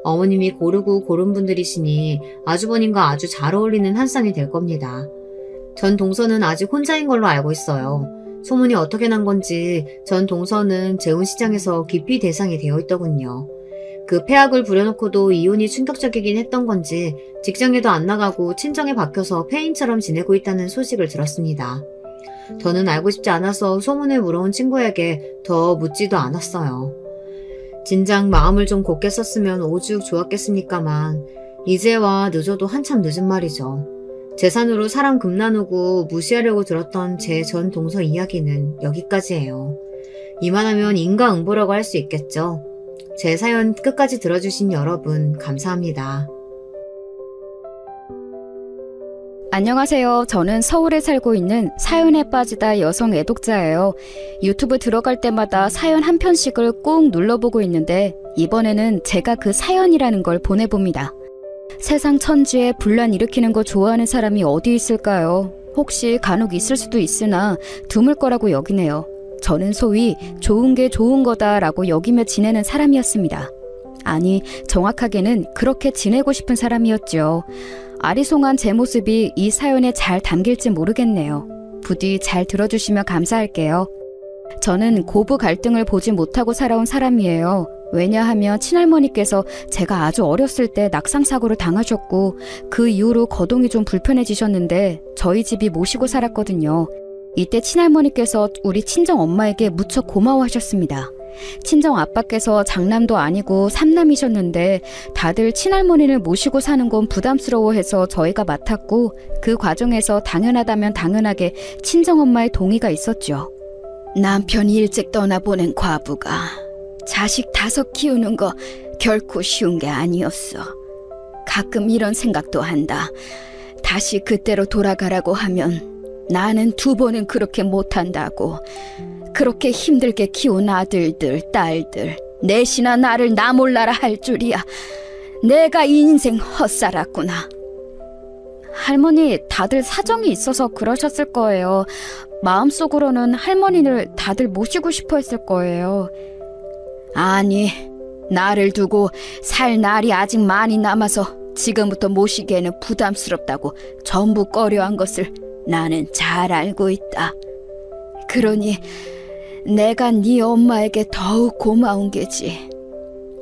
어머님이 고르고 고른 분들이시니 아주버님과 아주 잘 어울리는 한 쌍이 될 겁니다. 전 동서는 아직 혼자인 걸로 알고 있어요. 소문이 어떻게 난 건지 전 동서는 재혼시장에서 기피 대상이 되어 있더군요. 그 폐악을 부려놓고도 이혼이 충격적이긴 했던 건지 직장에도 안 나가고 친정에 박혀서 폐인처럼 지내고 있다는 소식을 들었습니다. 저는 알고 싶지 않아서 소문을 물어온 친구에게 더 묻지도 않았어요. 진작 마음을 좀 곱게 썼으면 오죽 좋았겠습니까만 이제와 늦어도 한참 늦은 말이죠. 재산으로 사람 금 나누고 무시하려고 들었던 제 전 동서 이야기는 여기까지예요. 이만하면 인과응보라고 할 수 있겠죠. 제 사연 끝까지 들어주신 여러분 감사합니다. 안녕하세요. 저는 서울에 살고 있는 사연에 빠지다 여성 애독자예요. 유튜브 들어갈 때마다 사연 한 편씩을 꾹 눌러보고 있는데 이번에는 제가 그 사연이라는 걸 보내봅니다. 세상 천지에 분란 일으키는 거 좋아하는 사람이 어디 있을까요? 혹시 간혹 있을 수도 있으나 드물 거라고 여기네요. 저는 소위 좋은 게 좋은 거다라고 여기며 지내는 사람이었습니다. 아니, 정확하게는 그렇게 지내고 싶은 사람이었죠. 아리송한 제 모습이 이 사연에 잘 담길지 모르겠네요. 부디 잘 들어주시면 감사할게요. 저는 고부 갈등을 보지 못하고 살아온 사람이에요. 왜냐하면 친할머니께서 제가 아주 어렸을 때 낙상사고를 당하셨고 그 이후로 거동이 좀 불편해지셨는데 저희 집이 모시고 살았거든요. 이때 친할머니께서 우리 친정 엄마에게 무척 고마워하셨습니다. 친정 아빠께서 장남도 아니고 삼남이셨는데 다들 친할머니를 모시고 사는 건 부담스러워해서 저희가 맡았고 그 과정에서 당연하다면 당연하게 친정엄마의 동의가 있었죠. 남편이 일찍 떠나보낸 과부가 자식 5 키우는 거 결코 쉬운 게 아니었어. 가끔 이런 생각도 한다. 다시 그때로 돌아가라고 하면 나는 2번은 그렇게 못한다고. 그렇게 힘들게 키운 아들들, 딸들 넷이나 나를 나 몰라라 할 줄이야. 내가 인생 헛살았구나. 할머니, 다들 사정이 있어서 그러셨을 거예요. 마음속으로는 할머니를 다들 모시고 싶어 했을 거예요. 아니, 나를 두고 살 날이 아직 많이 남아서 지금부터 모시기에는 부담스럽다고 전부 꺼려한 것을 나는 잘 알고 있다. 그러니 내가 네 엄마에게 더욱 고마운 게지.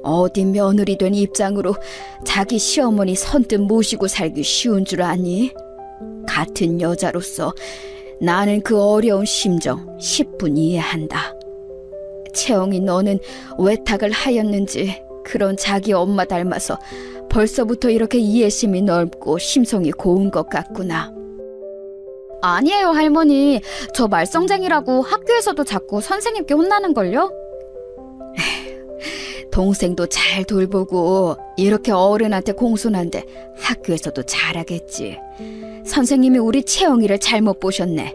어디 며느리 된 입장으로 자기 시어머니 선뜻 모시고 살기 쉬운 줄 아니? 같은 여자로서 나는 그 어려운 심정 10분 이해한다. 채영이 너는 외탁을 하였는지 그런 자기 엄마 닮아서 벌써부터 이렇게 이해심이 넓고 심성이 고운 것 같구나. 아니에요, 할머니. 저 말썽쟁이라고 학교에서도 자꾸 선생님께 혼나는걸요? 동생도 잘 돌보고 이렇게 어른한테 공손한데 학교에서도 잘하겠지. 선생님이 우리 채영이를 잘못 보셨네.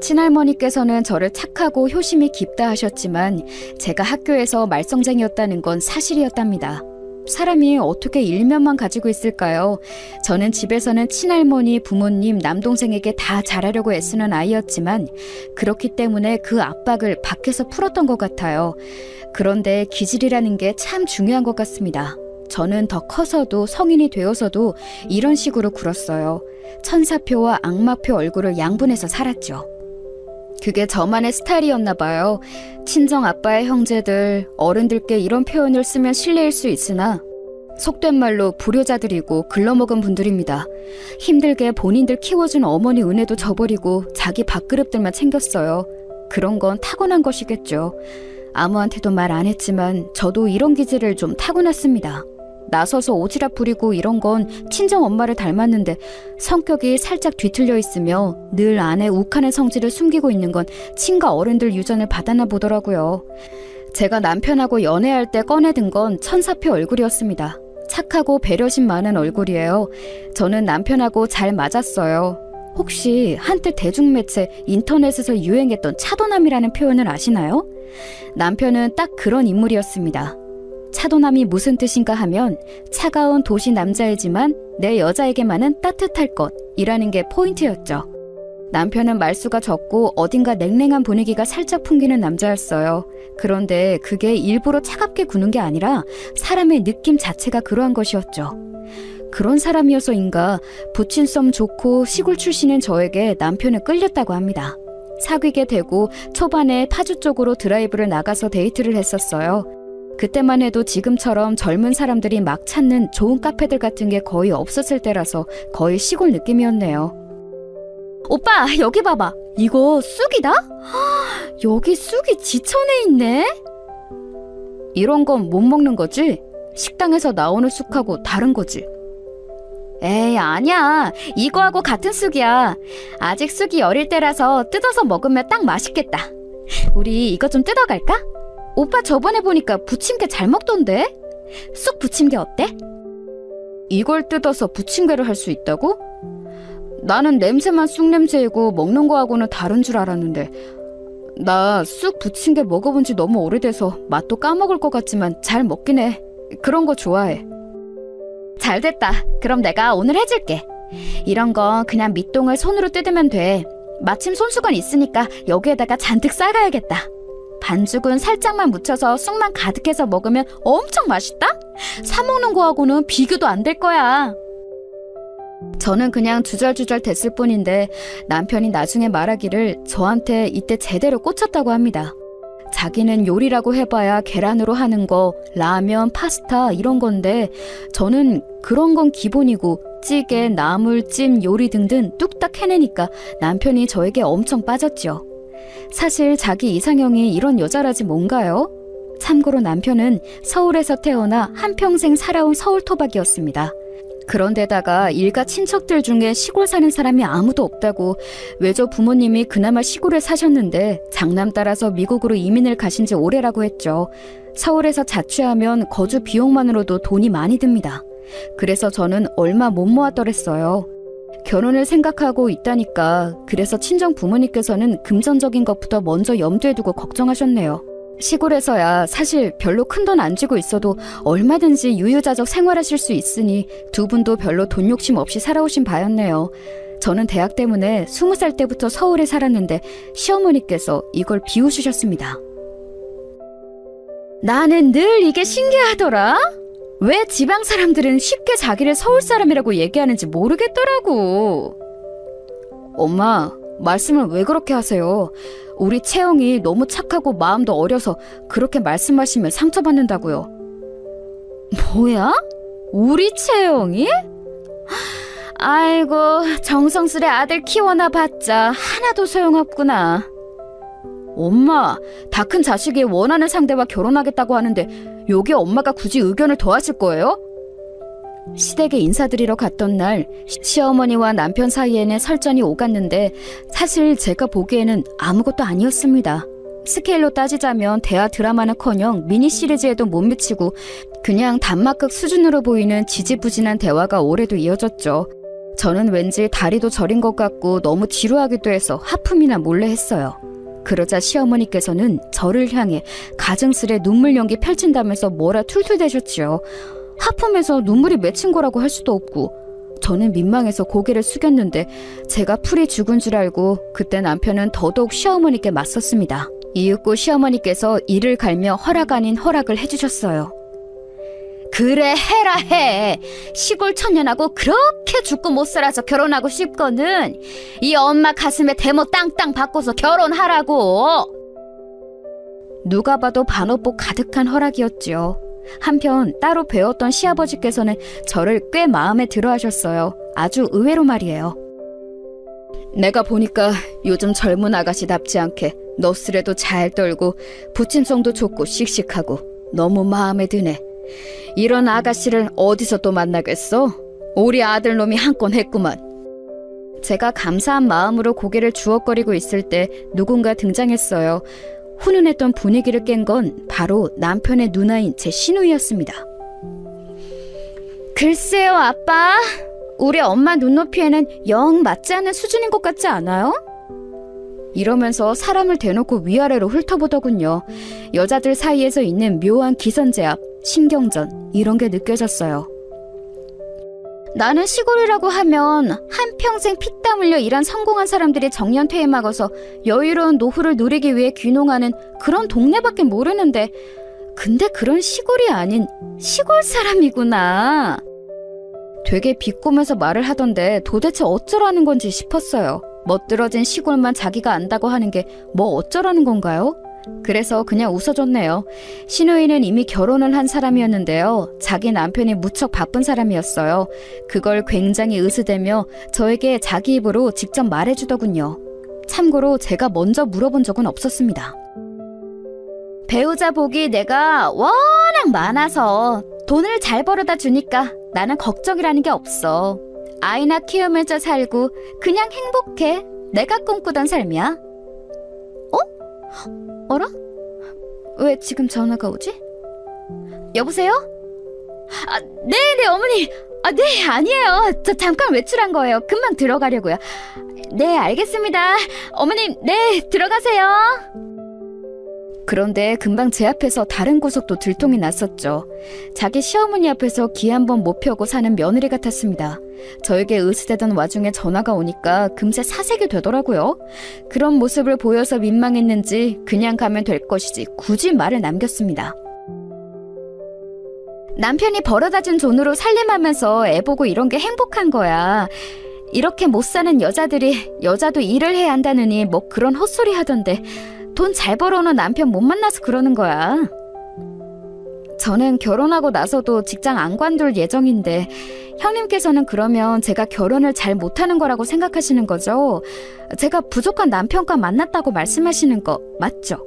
친할머니께서는 저를 착하고 효심이 깊다 하셨지만 제가 학교에서 말썽쟁이였다는 건 사실이었답니다. 사람이 어떻게 일면만 가지고 있을까요? 저는 집에서는 친할머니, 부모님, 남동생에게 다 잘하려고 애쓰는 아이였지만 그렇기 때문에 그 압박을 밖에서 풀었던 것 같아요. 그런데 기질이라는 게 참 중요한 것 같습니다. 저는 더 커서도 성인이 되어서도 이런 식으로 굴었어요. 천사표와 악마표 얼굴을 양분해서 살았죠. 그게 저만의 스타일이었나 봐요. 친정 아빠의 형제들, 어른들께 이런 표현을 쓰면 실례일 수 있으나 속된 말로 불효자들이고 글러먹은 분들입니다. 힘들게 본인들 키워준 어머니 은혜도 저버리고 자기 밥그릇들만 챙겼어요. 그런 건 타고난 것이겠죠. 아무한테도 말 안 했지만 저도 이런 기질을 좀 타고났습니다. 나서서 오지랖 부리고 이런 건 친정 엄마를 닮았는데 성격이 살짝 뒤틀려 있으며 늘 안에 욱하는 성질을 숨기고 있는 건 친가 어른들 유전을 받았나 보더라고요. 제가 남편하고 연애할 때 꺼내든 건 천사표 얼굴이었습니다. 착하고 배려심 많은 얼굴이에요. 저는 남편하고 잘 맞았어요. 혹시 한때 대중매체 인터넷에서 유행했던 차도남이라는 표현을 아시나요? 남편은 딱 그런 인물이었습니다. 차도남이 무슨 뜻인가 하면 차가운 도시 남자이지만 내 여자에게만은 따뜻할 것이라는 게 포인트였죠. 남편은 말수가 적고 어딘가 냉랭한 분위기가 살짝 풍기는 남자였어요. 그런데 그게 일부러 차갑게 구는 게 아니라 사람의 느낌 자체가 그러한 것이었죠. 그런 사람이어서인가 부친성 좋고 시골 출신인 저에게 남편은 끌렸다고 합니다. 사귀게 되고 초반에 파주 쪽으로 드라이브를 나가서 데이트를 했었어요. 그때만 해도 지금처럼 젊은 사람들이 막 찾는 좋은 카페들 같은 게 거의 없었을 때라서 거의 시골 느낌이었네요. 오빠, 여기 봐봐. 이거 쑥이다? 여기 쑥이 지천에 있네? 이런 건 못 먹는 거지? 식당에서 나오는 쑥하고 다른 거지? 에이, 아니야. 이거하고 같은 쑥이야. 아직 쑥이 어릴 때라서 뜯어서 먹으면 딱 맛있겠다. 우리 이거 좀 뜯어갈까? 오빠 저번에 보니까 부침개 잘 먹던데? 쑥 부침개 어때? 이걸 뜯어서 부침개를 할 수 있다고? 나는 냄새만 쑥 냄새이고 먹는 거하고는 다른 줄 알았는데 나 쑥 부침개 먹어본 지 너무 오래돼서 맛도 까먹을 것 같지만 잘 먹긴 해. 그런 거 좋아해. 잘됐다. 그럼 내가 오늘 해줄게. 이런 건 그냥 밑동을 손으로 뜯으면 돼. 마침 손수건 있으니까 여기에다가 잔뜩 싸가야겠다. 반죽은 살짝만 묻혀서 쑥만 가득해서 먹으면 엄청 맛있다? 사 먹는 거하고는 비교도 안 될 거야. 저는 그냥 주절주절 됐을 뿐인데 남편이 나중에 말하기를 저한테 이때 제대로 꽂혔다고 합니다. 자기는 요리라고 해봐야 계란으로 하는 거, 라면, 파스타 이런 건데 저는 그런 건 기본이고 찌개, 나물, 찜, 요리 등등 뚝딱 해내니까 남편이 저에게 엄청 빠졌죠. 사실 자기 이상형이 이런 여자라지 뭔가요? 참고로 남편은 서울에서 태어나 한평생 살아온 서울 토박이었습니다. 그런데다가 일가 친척들 중에 시골 사는 사람이 아무도 없다고 외조 부모님이 그나마 시골에 사셨는데 장남 따라서 미국으로 이민을 가신 지 오래라고 했죠. 서울에서 자취하면 거주 비용만으로도 돈이 많이 듭니다. 그래서 저는 얼마 못 모았더랬어요. 결혼을 생각하고 있다니까. 그래서 친정 부모님께서는 금전적인 것부터 먼저 염두에 두고 걱정하셨네요. 시골에서야 사실 별로 큰 돈 안 쥐고 있어도 얼마든지 유유자적 생활하실 수 있으니 두 분도 별로 돈 욕심 없이 살아오신 바였네요. 저는 대학 때문에 20살 때부터 서울에 살았는데 시어머니께서 이걸 비우시셨습니다. 나는 늘 이게 신기하더라. 왜 지방 사람들은 쉽게 자기를 서울 사람이라고 얘기하는지 모르겠더라고. 엄마, 말씀을 왜 그렇게 하세요? 우리 채영이 너무 착하고 마음도 어려서 그렇게 말씀하시면 상처받는다고요. 뭐야? 우리 채영이? 아이고, 정성스레 아들 키워나 봤자 하나도 소용없구나. 엄마, 다 큰 자식이 원하는 상대와 결혼하겠다고 하는데 여기에 엄마가 굳이 의견을 더하실 거예요? 시댁에 인사드리러 갔던 날 시어머니와 남편 사이에는 설전이 오갔는데 사실 제가 보기에는 아무것도 아니었습니다. 스케일로 따지자면 대하 드라마는커녕 미니 시리즈에도 못 미치고 그냥 단막극 수준으로 보이는 지지부진한 대화가 올해도 이어졌죠. 저는 왠지 다리도 저린 것 같고 너무 지루하기도 해서 하품이나 몰래 했어요. 그러자 시어머니께서는 저를 향해 가증스레 눈물 연기 펼친다면서 뭐라 툴툴대셨지요. 하품해서 눈물이 맺힌 거라고 할 수도 없고 저는 민망해서 고개를 숙였는데 제가 풀이 죽은 줄 알고 그때 남편은 더더욱 시어머니께 맞섰습니다. 이윽고 시어머니께서 이를 갈며 허락 아닌 허락을 해주셨어요. 그래 해라 해. 시골 천년하고 그렇게 죽고 못 살아서 결혼하고 싶거든. 이 엄마 가슴에 대모 땅땅 박고서 결혼하라고. 누가 봐도 반어복 가득한 허락이었지요. 한편 따로 배웠던 시아버지께서는 저를 꽤 마음에 들어 하셨어요. 아주 의외로 말이에요. 내가 보니까 요즘 젊은 아가씨답지 않게 너스레도 잘 떨고 부침성도 좋고 씩씩하고 너무 마음에 드네. 이런 아가씨를 어디서 또 만나겠어? 우리 아들놈이 한 건 했구만. 제가 감사한 마음으로 고개를 주걱거리고 있을 때 누군가 등장했어요. 훈훈했던 분위기를 깬 건 바로 남편의 누나인 제 시누이였습니다. 글쎄요, 아빠. 우리 엄마 눈높이에는 영 맞지 않는 수준인 것 같지 않아요? 이러면서 사람을 대놓고 위아래로 훑어보더군요. 여자들 사이에서 있는 묘한 기선제압, 신경전 이런 게 느껴졌어요. 나는 시골이라고 하면 한평생 피땀 흘려 일한 성공한 사람들이 정년퇴에 막아서 여유로운 노후를 누리기 위해 귀농하는 그런 동네밖에 모르는데, 근데 그런 시골이 아닌 시골 사람이구나. 되게 비꼬면서 말을 하던데 도대체 어쩌라는 건지 싶었어요. 멋들어진 시골만 자기가 안다고 하는 게 뭐 어쩌라는 건가요? 그래서 그냥 웃어줬네요. 신우이는 이미 결혼을 한 사람이었는데요. 자기 남편이 무척 바쁜 사람이었어요. 그걸 굉장히 으스대며 저에게 자기 입으로 직접 말해주더군요. 참고로 제가 먼저 물어본 적은 없었습니다. 배우자 복이 내가 워낙 많아서 돈을 잘 벌어다 주니까 나는 걱정이라는 게 없어. 아이나 키우면서 살고 그냥 행복해. 내가 꿈꾸던 삶이야. 어라? 왜 지금 전화가 오지? 여보세요? 네, 어머니. 네, 아니에요. 저 잠깐 외출한 거예요. 금방 들어가려고요. 네, 알겠습니다. 어머님, 네, 들어가세요. 그런데 금방 제 앞에서 다른 구석도 들통이 났었죠. 자기 시어머니 앞에서 기 한번 못 펴고 사는 며느리 같았습니다. 저에게 으스대던 와중에 전화가 오니까 금세 사색이 되더라고요. 그런 모습을 보여서 민망했는지 그냥 가면 될 것이지 굳이 말을 남겼습니다. 남편이 벌어다준 돈으로 살림하면서 애 보고 이런 게 행복한 거야. 이렇게 못 사는 여자도 일을 해야 한다느니 뭐 그런 헛소리 하던데 돈 잘 벌어오는 남편 못 만나서 그러는 거야. 저는 결혼하고 나서도 직장 안 관둘 예정인데 형님께서는 그러면 제가 결혼을 잘 못하는 거라고 생각하시는 거죠? 제가 부족한 남편과 만났다고 말씀하시는 거 맞죠?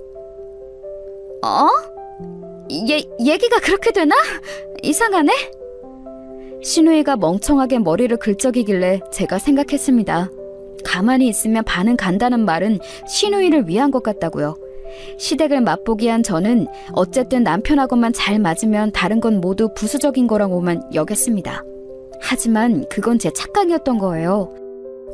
얘기가 그렇게 되나? 이상하네? 신우이가 멍청하게 머리를 긁적이길래 제가 생각했습니다. 가만히 있으면 반은 간다는 말은 신우이를 위한 것 같다고요. 시댁을 맛보기 한 저는 어쨌든 남편하고만 잘 맞으면 다른 건 모두 부수적인 거라고만 여겼습니다. 하지만 그건 제 착각이었던 거예요.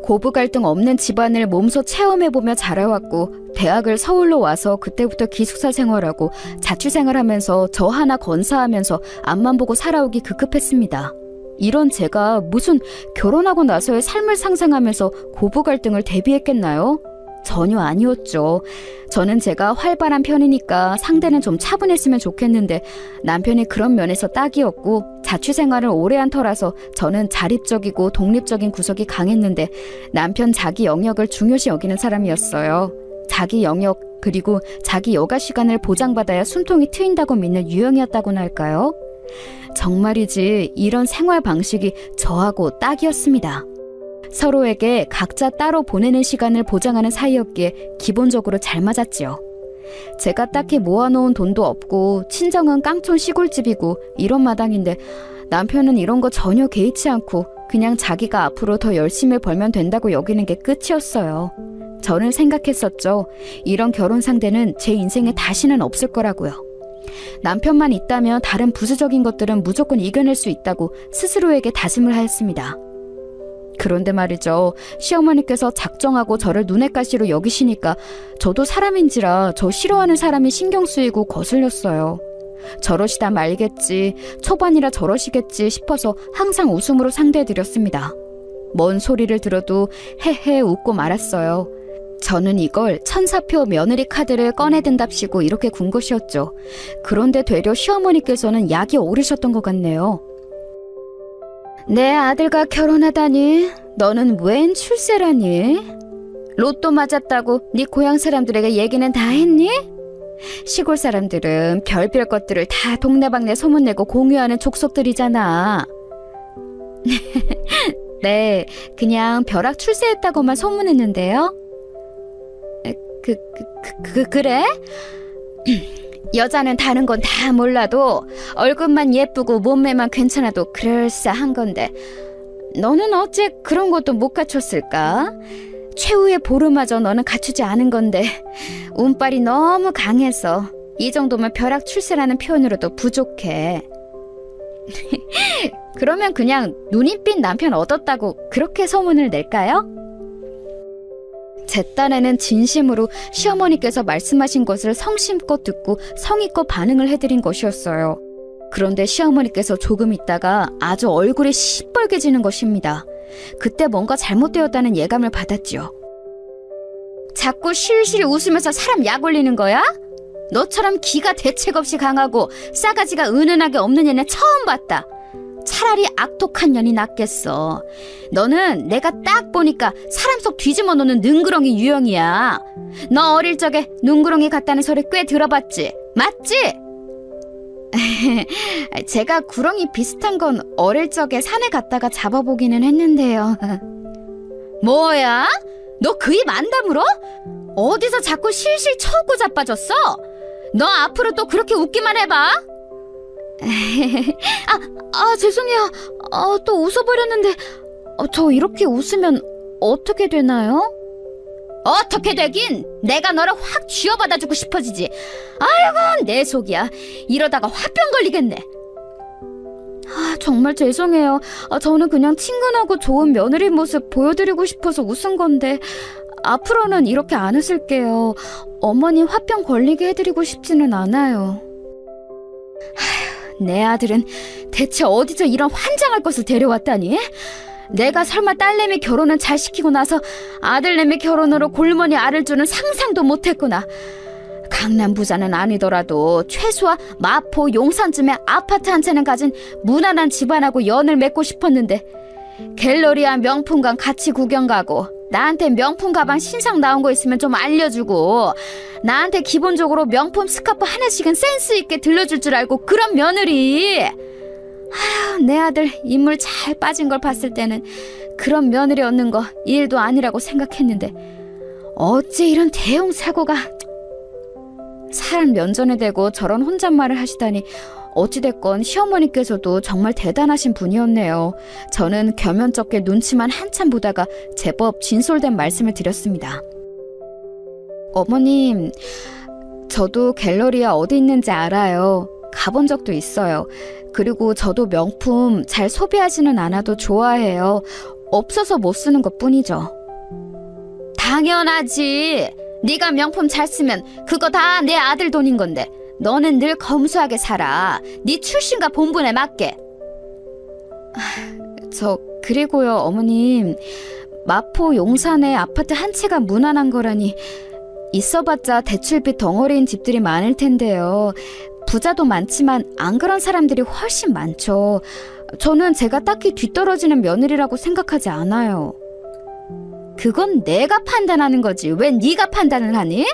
고부 갈등 없는 집안을 몸소 체험해보며 자라왔고 대학을 서울로 와서 그때부터 기숙사 생활하고 자취생활하면서 저 하나 건사하면서 앞만 보고 살아오기 급급했습니다. 이런 제가 무슨 결혼하고 나서의 삶을 상상하면서 고부 갈등을 대비했겠나요? 전혀 아니었죠. 저는 제가 활발한 편이니까 상대는 좀 차분했으면 좋겠는데 남편이 그런 면에서 딱이었고 자취생활을 오래 한 터라서 저는 자립적이고 독립적인 구석이 강했는데 남편 자기 영역을 중요시 여기는 사람이었어요. 자기 영역 그리고 자기 여가 시간을 보장받아야 숨통이 트인다고 믿는 유형이었다고나 할까요? 정말이지 이런 생활 방식이 저하고 딱이었습니다. 서로에게 각자 따로 보내는 시간을 보장하는 사이였기에 기본적으로 잘 맞았지요. 제가 딱히 모아놓은 돈도 없고 친정은 깡촌 시골집이고 이런 마당인데 남편은 이런 거 전혀 개의치 않고 그냥 자기가 앞으로 더 열심히 벌면 된다고 여기는 게 끝이었어요. 저는 생각했었죠. 이런 결혼 상대는 제 인생에 다시는 없을 거라고요. 남편만 있다면 다른 부수적인 것들은 무조건 이겨낼 수 있다고 스스로에게 다짐을 하였습니다. 그런데 말이죠. 시어머니께서 작정하고 저를 눈엣 가시로 여기시니까 저도 사람인지라 저 싫어하는 사람이 신경 쓰이고 거슬렸어요. 저러시다 말겠지, 초반이라 저러시겠지 싶어서 항상 웃음으로 상대해드렸습니다. 뭔 소리를 들어도 헤헤 웃고 말았어요. 저는 이걸 천사표 며느리 카드를 꺼내든답시고 이렇게 군 것이었죠. 그런데 되려 시어머니께서는 약이 오르셨던 것 같네요. 내 아들과 결혼하다니 너는 웬 출세라니? 로또 맞았다고 네 고향 사람들에게 얘기는 다 했니? 시골 사람들은 별별 것들을 다 동네방네 소문내고 공유하는 족속들이잖아. 네, 그냥 벼락 출세했다고만 소문했는데요. 그래? 여자는 다른 건 다 몰라도 얼굴만 예쁘고 몸매만 괜찮아도 그럴싸한 건데 너는 어째 그런 것도 못 갖췄을까? 최후의 보루마저 너는 갖추지 않은 건데 운빨이 너무 강해서 이 정도면 벼락 출세라는 표현으로도 부족해. 그러면 그냥 눈이 삔 남편 얻었다고 그렇게 소문을 낼까요? 제 딴에는 진심으로 시어머니께서 말씀하신 것을 성심껏 듣고 성의껏 반응을 해드린 것이었어요. 그런데 시어머니께서 조금 있다가 아주 얼굴이 시뻘개지는 것입니다. 그때 뭔가 잘못되었다는 예감을 받았지요. 자꾸 실실 웃으면서 사람 약 올리는 거야? 너처럼 기가 대책 없이 강하고 싸가지가 은은하게 없는 애는 처음 봤다. 차라리 악독한 년이 낫겠어. 너는 내가 딱 보니까 사람 속 뒤집어 놓는 능구렁이 유형이야. 너 어릴 적에 능구렁이 같다는 소리 꽤 들어봤지? 맞지? 제가 구렁이 비슷한 건 어릴 적에 산에 갔다가 잡아보기는 했는데요. 뭐야? 너 그 입 안 다물어? 어디서 자꾸 실실 쳐웃고 자빠졌어? 너 앞으로 또 그렇게 웃기만 해봐. 죄송해요. 또 웃어버렸는데 저 이렇게 웃으면 어떻게 되나요? 어떻게 되긴 내가 너를 확 쥐어받아주고 싶어지지. 아이고 내 속이야. 이러다가 화병 걸리겠네. 정말 죄송해요. 저는 그냥 친근하고 좋은 며느리 모습 보여드리고 싶어서 웃은 건데 앞으로는 이렇게 안 웃을게요. 어머니 화병 걸리게 해드리고 싶지는 않아요. 내 아들은 대체 어디서 이런 환장할 것을 데려왔다니? 내가 설마 딸내미 결혼은 잘 시키고 나서 아들내미 결혼으로 골머니 알을 주는 상상도 못했구나. 강남 부자는 아니더라도 최소한 마포 용산쯤에 아파트 한 채는 가진 무난한 집안하고 연을 맺고 싶었는데 갤러리아 명품관 같이 구경 가고 나한테 명품 가방 신상 나온 거 있으면 좀 알려주고 나한테 기본적으로 명품 스카프 하나씩은 센스 있게 들려줄 줄 알고 그런 며느리. 내 아들 인물 잘 빠진 걸 봤을 때는 그런 며느리 얻는 거 일도 아니라고 생각했는데 어째 이런 대형 사고가. 사람 면전에 대고 저런 혼잣말을 하시다니 어찌됐건 시어머니께서도 정말 대단하신 분이었네요. 저는 겸연쩍게 눈치만 한참 보다가 제법 진솔된 말씀을 드렸습니다. 어머님, 저도 갤러리아 어디 있는지 알아요. 가본 적도 있어요. 그리고 저도 명품 잘 소비하지는 않아도 좋아해요. 없어서 못 쓰는 것뿐이죠. 당연하지. 네가 명품 잘 쓰면 그거 다 내 아들 돈인 건데 너는 늘 검소하게 살아. 네 출신과 본분에 맞게. 그리고요 어머님, 마포 용산에 아파트 한 채가 무난한 거라니 있어봤자 대출빚 덩어리인 집들이 많을 텐데요. 부자도 많지만 안 그런 사람들이 훨씬 많죠. 저는 제가 딱히 뒤떨어지는 며느리라고 생각하지 않아요. 그건 내가 판단하는 거지. 왜 네가 판단을 하니?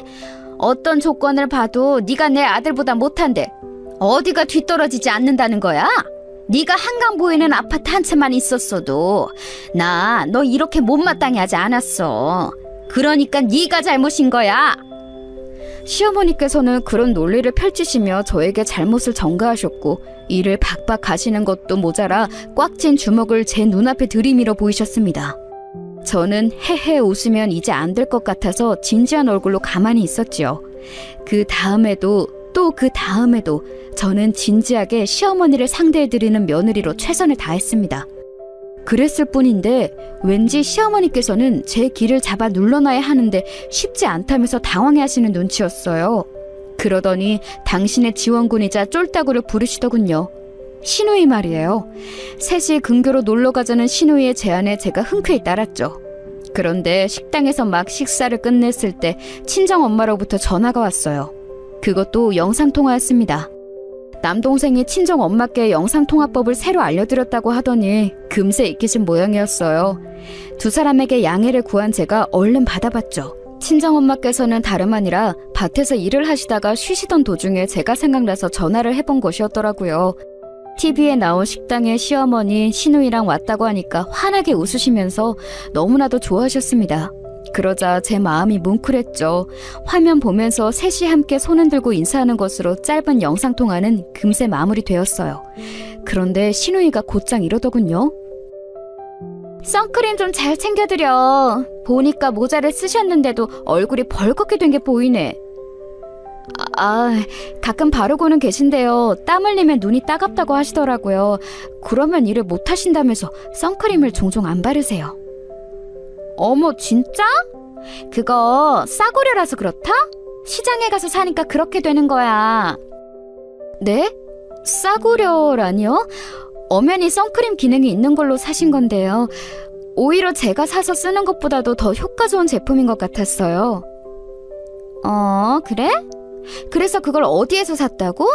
어떤 조건을 봐도 네가 내 아들보다 못한데 어디가 뒤떨어지지 않는다는 거야? 네가 한강 보이는 아파트 한 채만 있었어도 나 너 이렇게 못마땅해 하지 않았어. 그러니까 네가 잘못인 거야. 시어머니께서는 그런 논리를 펼치시며 저에게 잘못을 전가하셨고 이를 박박 가시는 것도 모자라 꽉 쥔 주먹을 제 눈앞에 들이밀어 보이셨습니다. 저는 헤헤 웃으면 이제 안 될 것 같아서 진지한 얼굴로 가만히 있었지요. 그 다음에도 또 그 다음에도 저는 진지하게 시어머니를 상대해드리는 며느리로 최선을 다했습니다. 그랬을 뿐인데 왠지 시어머니께서는 제 길을 잡아 눌러놔야 하는데 쉽지 않다면서 당황해하시는 눈치였어요. 그러더니 당신의 지원군이자 쫄따구를 부르시더군요. 시누이 말이에요. 셋이 근교로 놀러가자는 시누이의 제안에 제가 흔쾌히 따랐죠. 그런데 식당에서 막 식사를 끝냈을 때 친정엄마로부터 전화가 왔어요. 그것도 영상통화였습니다. 남동생이 친정엄마께 영상통화법을 새로 알려드렸다고 하더니 금세 익히신 모양이었어요. 두 사람에게 양해를 구한 제가 얼른 받아봤죠. 친정엄마께서는 다름 아니라 밭에서 일을 하시다가 쉬시던 도중에 제가 생각나서 전화를 해본 것이었더라고요. TV에 나온 식당에 시어머니, 시누이랑 왔다고 하니까 환하게 웃으시면서 너무나도 좋아하셨습니다. 그러자 제 마음이 뭉클했죠. 화면 보면서 셋이 함께 손을 들고 인사하는 것으로 짧은 영상통화는 금세 마무리되었어요. 그런데 시누이가 곧장 이러더군요. 선크림 좀 잘 챙겨드려. 보니까 모자를 쓰셨는데도 얼굴이 벌겋게 된 게 보이네. 가끔 바르고는 계신데요. 땀 흘리면 눈이 따갑다고 하시더라고요. 그러면 일을 못 하신다면서 선크림을 종종 안 바르세요. 어머, 진짜? 그거 싸구려라서 그렇다? 시장에 가서 사니까 그렇게 되는 거야. 네? 싸구려라니요? 엄연히 선크림 기능이 있는 걸로 사신 건데요. 오히려 제가 사서 쓰는 것보다도 더 효과 좋은 제품인 것 같았어요. 그래? 그래서 그걸 어디에서 샀다고?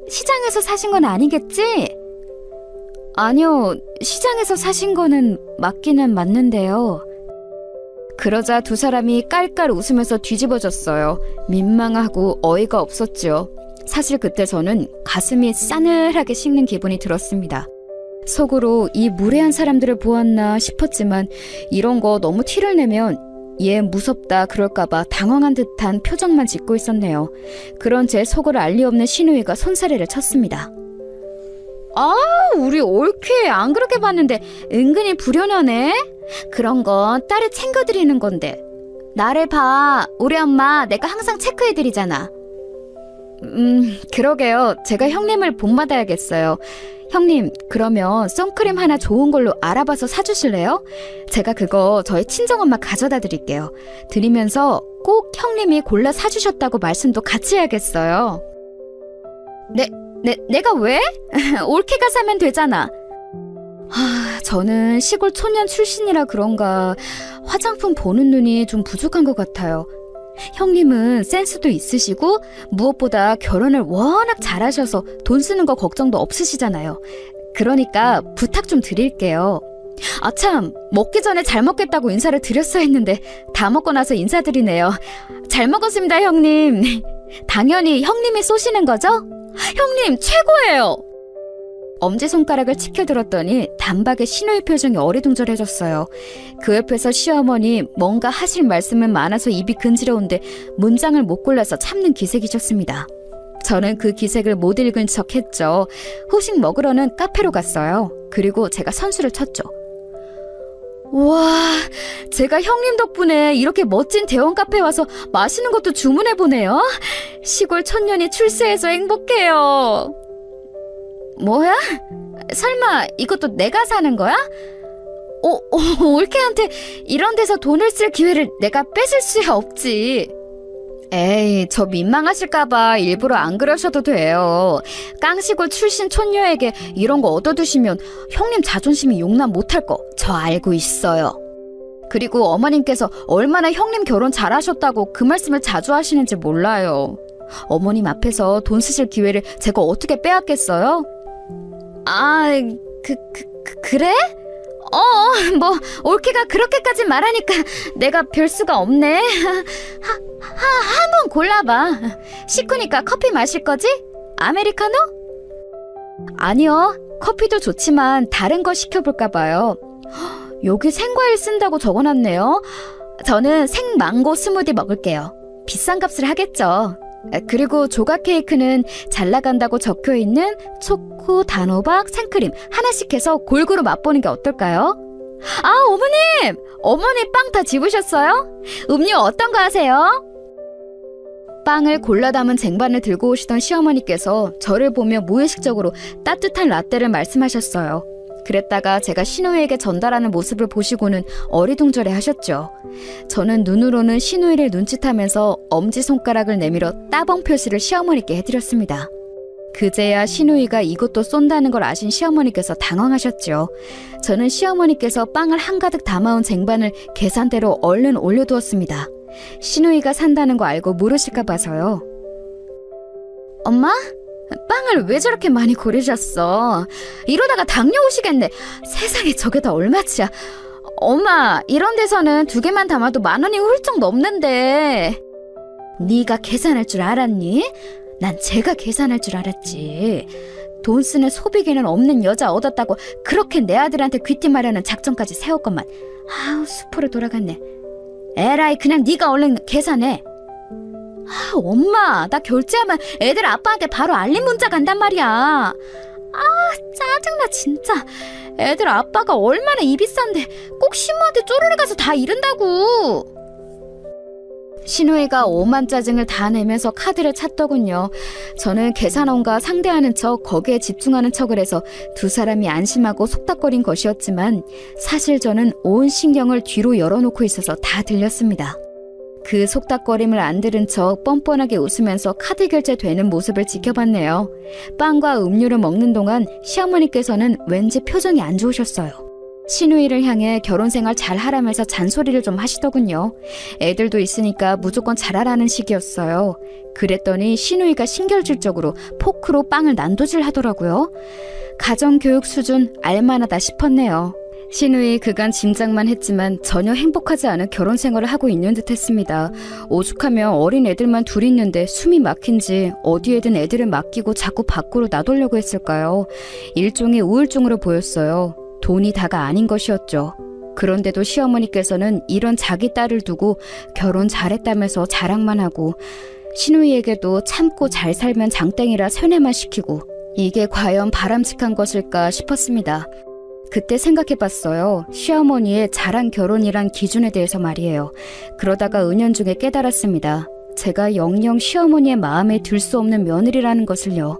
시장에서 사신 건 아니겠지? 아니요, 시장에서 사신 거는 맞기는 맞는데요. 그러자 두 사람이 깔깔 웃으면서 뒤집어졌어요. 민망하고 어이가 없었죠. 사실 그때 저는 가슴이 싸늘하게 식는 기분이 들었습니다. 속으로 이 무례한 사람들을 보았나 싶었지만 이런 거 너무 티를 내면 얘 무섭다 그럴까봐 당황한 듯한 표정만 짓고 있었네요. 그런 제 속을 알리 없는 신우이가 손사래를 쳤습니다. 우리 옳게 안 그렇게 봤는데 은근히 불효녀네? 그런 건 딸을 챙겨드리는 건데. 나를 봐. 우리 엄마 내가 항상 체크해드리잖아. 그러게요. 제가 형님을 본받아야겠어요. 형님, 그러면 선크림 하나 좋은 걸로 알아봐서 사주실래요? 제가 그거 저희 친정엄마 가져다 드릴게요. 드리면서 꼭 형님이 골라 사주셨다고 말씀도 같이 해야겠어요. 내가 왜? 올케가 사면 되잖아. 저는 시골 촌년 출신이라 그런가 화장품 보는 눈이 좀 부족한 것 같아요. 형님은 센스도 있으시고 무엇보다 결혼을 워낙 잘하셔서 돈 쓰는 거 걱정도 없으시잖아요. 그러니까 부탁 좀 드릴게요. 참, 먹기 전에 잘 먹겠다고 인사를 드렸어야 했는데 다 먹고 나서 인사드리네요. 잘 먹었습니다, 형님. 당연히 형님이 쏘시는 거죠? 형님 최고예요. 엄지손가락을 치켜들었더니 단박에 신우의 표정이 어리둥절해졌어요. 그 옆에서 시어머니 뭔가 하실 말씀은 많아서 입이 근지러운데 문장을 못 골라서 참는 기색이셨습니다. 저는 그 기색을 못 읽은 척 했죠. 후식 먹으러는 카페로 갔어요. 그리고 제가 선수를 쳤죠. 와, 제가 형님 덕분에 이렇게 멋진 대원 카페에 와서 맛있는 것도 주문해보네요. 시골 천년이 출세해서 행복해요. 뭐야? 설마 이것도 내가 사는 거야? 올케한테 이런 데서 돈을 쓸 기회를 내가 뺏을 수야 없지. 에이, 저 민망하실까봐 일부러 안 그러셔도 돼요. 깡시골 출신 촌녀에게 이런 거 얻어두시면 형님 자존심이 용납 못할 거 저 알고 있어요. 그리고 어머님께서 얼마나 형님 결혼 잘하셨다고 그 말씀을 자주 하시는지 몰라요. 어머님 앞에서 돈 쓰실 기회를 제가 어떻게 빼앗겠어요? 그래? 뭐 올케가 그렇게까지 말하니까 내가 별 수가 없네. 한번 골라봐. 식구니까 커피 마실 거지? 아메리카노? 아니요, 커피도 좋지만 다른 거 시켜볼까 봐요. 여기 생과일 쓴다고 적어놨네요. 저는 생망고 스무디 먹을게요. 비싼 값을 하겠죠. 그리고 조각 케이크는 잘 나간다고 적혀있는 초코, 단호박, 생크림 하나씩 해서 골고루 맛보는 게 어떨까요? 어머님! 어머니 빵 다 집으셨어요? 음료 어떤 거 하세요? 빵을 골라 담은 쟁반을 들고 오시던 시어머니께서 저를 보며 무의식적으로 따뜻한 라떼를 말씀하셨어요. 그랬다가 제가 신우이에게 전달하는 모습을 보시고는 어리둥절해 하셨죠. 저는 눈으로는 신우이를 눈짓하면서 엄지손가락을 내밀어 따봉 표시를 시어머니께 해드렸습니다. 그제야 신우이가 이것도 쏜다는 걸 아신 시어머니께서 당황하셨죠. 저는 시어머니께서 빵을 한가득 담아온 쟁반을 계산대로 얼른 올려두었습니다. 신우이가 산다는 거 알고 모르실까 봐서요. 엄마? 빵을 왜 저렇게 많이 고르셨어? 이러다가 당뇨 오시겠네. 세상에 저게 다 얼마치야. 엄마, 이런 데서는 2개만 담아도 10,000원이 훌쩍 넘는데. 네가 계산할 줄 알았니? 난 제가 계산할 줄 알았지. 돈 쓰는 소비개는 없는 여자 얻었다고 그렇게 내 아들한테 귀띔하려는 작전까지 세웠건만. 수포로 돌아갔네. 에라이, 그냥 네가 얼른 계산해. 엄마, 나 결제하면 애들 아빠한테 바로 알림 문자 간단 말이야. 짜증나 진짜. 애들 아빠가 얼마나 입이 싼데 꼭 신부한테 쪼르르 가서 다 이른다고. 신우이가 오만 짜증을 다 내면서 카드를 찾더군요. 저는 계산원과 상대하는 척 거기에 집중하는 척을 해서 두 사람이 안심하고 속닥거린 것이었지만 사실 저는 온 신경을 뒤로 열어놓고 있어서 다 들렸습니다. 그 속닥거림을 안 들은 척 뻔뻔하게 웃으면서 카드 결제되는 모습을 지켜봤네요. 빵과 음료를 먹는 동안 시어머니께서는 왠지 표정이 안 좋으셨어요. 시누이를 향해 결혼생활 잘 하라면서 잔소리를 좀 하시더군요. 애들도 있으니까 무조건 잘하라는 식이었어요. 그랬더니 시누이가 신결질적으로 포크로 빵을 난도질 하더라고요. 가정교육 수준 알만하다 싶었네요. 시누이 그간 짐작만 했지만 전혀 행복하지 않은 결혼 생활을 하고 있는 듯 했습니다. 오죽하면 어린 애들만 둘 있는데 숨이 막힌지 어디에든 애들을 맡기고 자꾸 밖으로 나돌려고 했을까요? 일종의 우울증으로 보였어요. 돈이 다가 아닌 것이었죠. 그런데도 시어머니께서는 이런 자기 딸을 두고 결혼 잘했다면서 자랑만 하고 시누이에게도 참고 잘 살면 장땡이라 세뇌만 시키고 이게 과연 바람직한 것일까 싶었습니다. 그때 생각해봤어요. 시어머니의 잘한 결혼이란 기준에 대해서 말이에요. 그러다가 은연중에 깨달았습니다. 제가 영영 시어머니의 마음에 들 수 없는 며느리라는 것을요.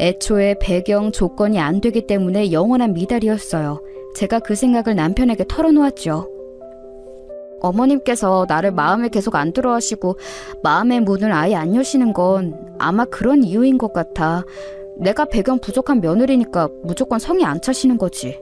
애초에 배경 조건이 안 되기 때문에 영원한 미달이었어요. 제가 그 생각을 남편에게 털어놓았죠. 어머님께서 나를 마음에 계속 안 들어 하시고 마음의 문을 아예 안 여시는 건 아마 그런 이유인 것 같아. 내가 배경 부족한 며느리니까 무조건 성이 안 차시는 거지.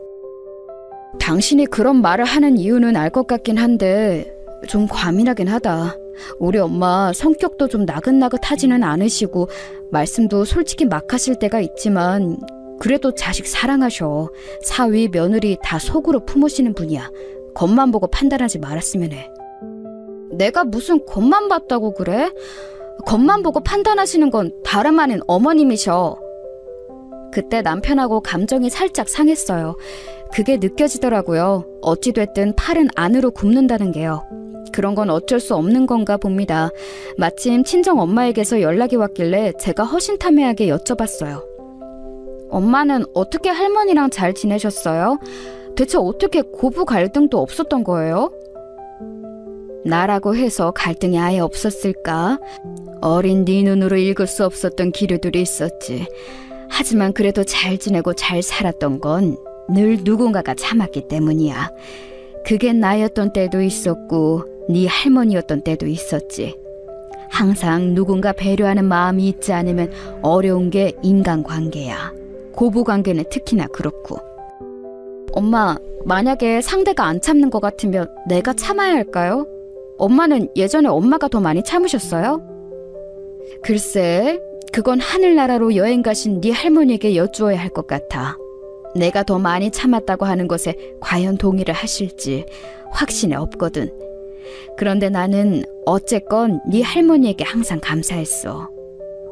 당신이 그런 말을 하는 이유는 알 것 같긴 한데 좀 과민하긴 하다. 우리 엄마 성격도 좀 나긋나긋하지는 않으시고 말씀도 솔직히 막 하실 때가 있지만 그래도 자식 사랑하셔. 사위, 며느리 다 속으로 품으시는 분이야. 겉만 보고 판단하지 말았으면 해. 내가 무슨 겉만 봤다고 그래? 겉만 보고 판단하시는 건 다름 아닌 어머님이셔. 그때 남편하고 감정이 살짝 상했어요. 그게 느껴지더라고요. 어찌됐든 팔은 안으로 굽는다는 게요. 그런 건 어쩔 수 없는 건가 봅니다. 마침 친정 엄마에게서 연락이 왔길래 제가 허심탄회하게 여쭤봤어요. 엄마는 어떻게 할머니랑 잘 지내셨어요? 대체 어떻게 고부 갈등도 없었던 거예요? 나라고 해서 갈등이 아예 없었을까? 어린 네 눈으로 읽을 수 없었던 기류들이 있었지. 하지만 그래도 잘 지내고 잘 살았던 건 늘 누군가가 참았기 때문이야. 그게 나였던 때도 있었고 네 할머니였던 때도 있었지. 항상 누군가 배려하는 마음이 있지 않으면 어려운 게 인간관계야. 고부관계는 특히나 그렇고. 엄마, 만약에 상대가 안 참는 것 같으면 내가 참아야 할까요? 엄마는 예전에 엄마가 더 많이 참으셨어요? 글쎄, 그건 하늘나라로 여행 가신 네 할머니에게 여쭈어야 할 것 같아. 내가 더 많이 참았다고 하는 것에 과연 동의를 하실지 확신이 없거든. 그런데 나는 어쨌건 네 할머니에게 항상 감사했어.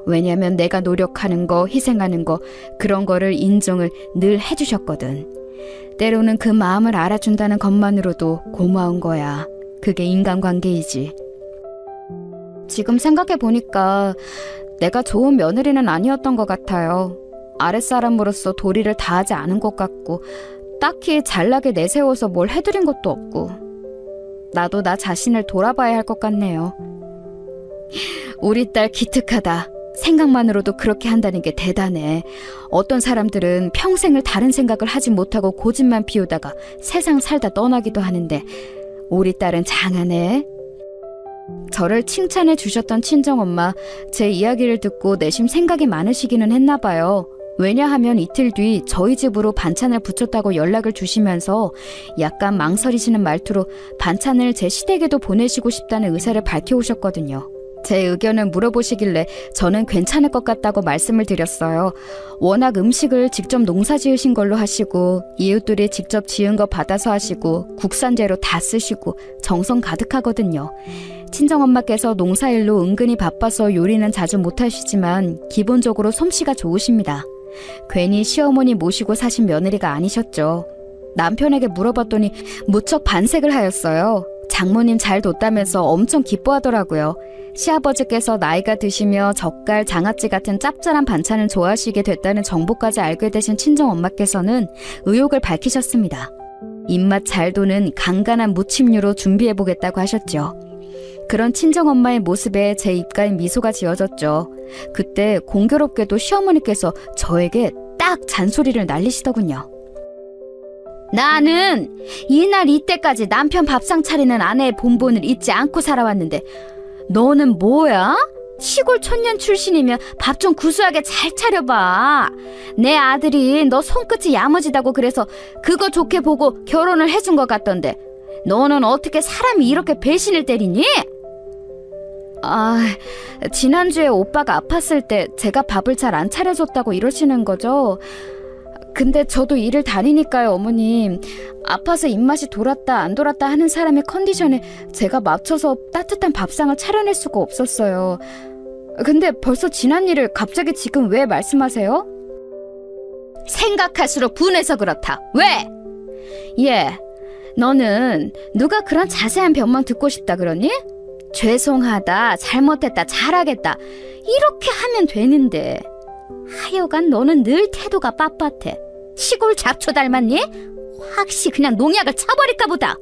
왜냐면 내가 노력하는 거, 희생하는 거, 그런 거를 인정을 늘 해주셨거든. 때로는 그 마음을 알아준다는 것만으로도 고마운 거야. 그게 인간관계이지. 지금 생각해보니까 내가 좋은 며느리는 아니었던 것 같아요. 아랫사람으로서 도리를 다하지 않은 것 같고 딱히 잘나게 내세워서 뭘 해드린 것도 없고 나도 나 자신을 돌아봐야 할 것 같네요. 우리 딸 기특하다. 생각만으로도 그렇게 한다는 게 대단해. 어떤 사람들은 평생을 다른 생각을 하지 못하고 고집만 피우다가 세상 살다 떠나기도 하는데 우리 딸은 장하네. 저를 칭찬해 주셨던 친정엄마, 제 이야기를 듣고 내심 생각이 많으시기는 했나 봐요. 왜냐하면 이틀 뒤 저희 집으로 반찬을 부쳤다고 연락을 주시면서 약간 망설이시는 말투로 반찬을 제 시댁에도 보내시고 싶다는 의사를 밝혀오셨거든요. 제 의견을 물어보시길래 저는 괜찮을 것 같다고 말씀을 드렸어요. 워낙 음식을 직접 농사 지으신 걸로 하시고 이웃들이 직접 지은 거 받아서 하시고 국산 재료 다 쓰시고 정성 가득하거든요. 친정엄마께서 농사일로 은근히 바빠서 요리는 자주 못하시지만 기본적으로 솜씨가 좋으십니다. 괜히 시어머니 모시고 사신 며느리가 아니셨죠. 남편에게 물어봤더니 무척 반색을 하였어요. 장모님 잘 뒀다면서 엄청 기뻐하더라고요. 시아버지께서 나이가 드시며 젓갈, 장아찌 같은 짭짤한 반찬을 좋아하시게 됐다는 정보까지 알게 되신 친정엄마께서는 의욕을 밝히셨습니다. 입맛 잘 도는 간간한 무침류로 준비해보겠다고 하셨죠. 그런 친정엄마의 모습에 제 입가에 미소가 지어졌죠. 그때 공교롭게도 시어머니께서 저에게 딱 잔소리를 날리시더군요. 나는 이날 이때까지 남편 밥상 차리는 아내의 본분을 잊지 않고 살아왔는데 너는 뭐야? 시골 촌년 출신이면 밥 좀 구수하게 잘 차려봐. 내 아들이 너 손끝이 야무지다고 그래서 그거 좋게 보고 결혼을 해준 것 같던데 너는 어떻게 사람이 이렇게 배신을 때리니? 지난주에 오빠가 아팠을 때 제가 밥을 잘 안 차려줬다고 이러시는 거죠? 근데 저도 일을 다니니까요, 어머님. 아파서 입맛이 돌았다 안 돌았다 하는 사람의 컨디션에 제가 맞춰서 따뜻한 밥상을 차려낼 수가 없었어요. 근데 벌써 지난 일을 갑자기 지금 왜 말씀하세요? 생각할수록 분해서 그렇다. 왜? 너는 누가 그런 자세한 변명 듣고 싶다 그러니? 죄송하다, 잘못했다, 잘하겠다 이렇게 하면 되는데 하여간 너는 늘 태도가 빳빳해. 시골 잡초 닮았니? 확실히 그냥 농약을 쳐버릴까 보다.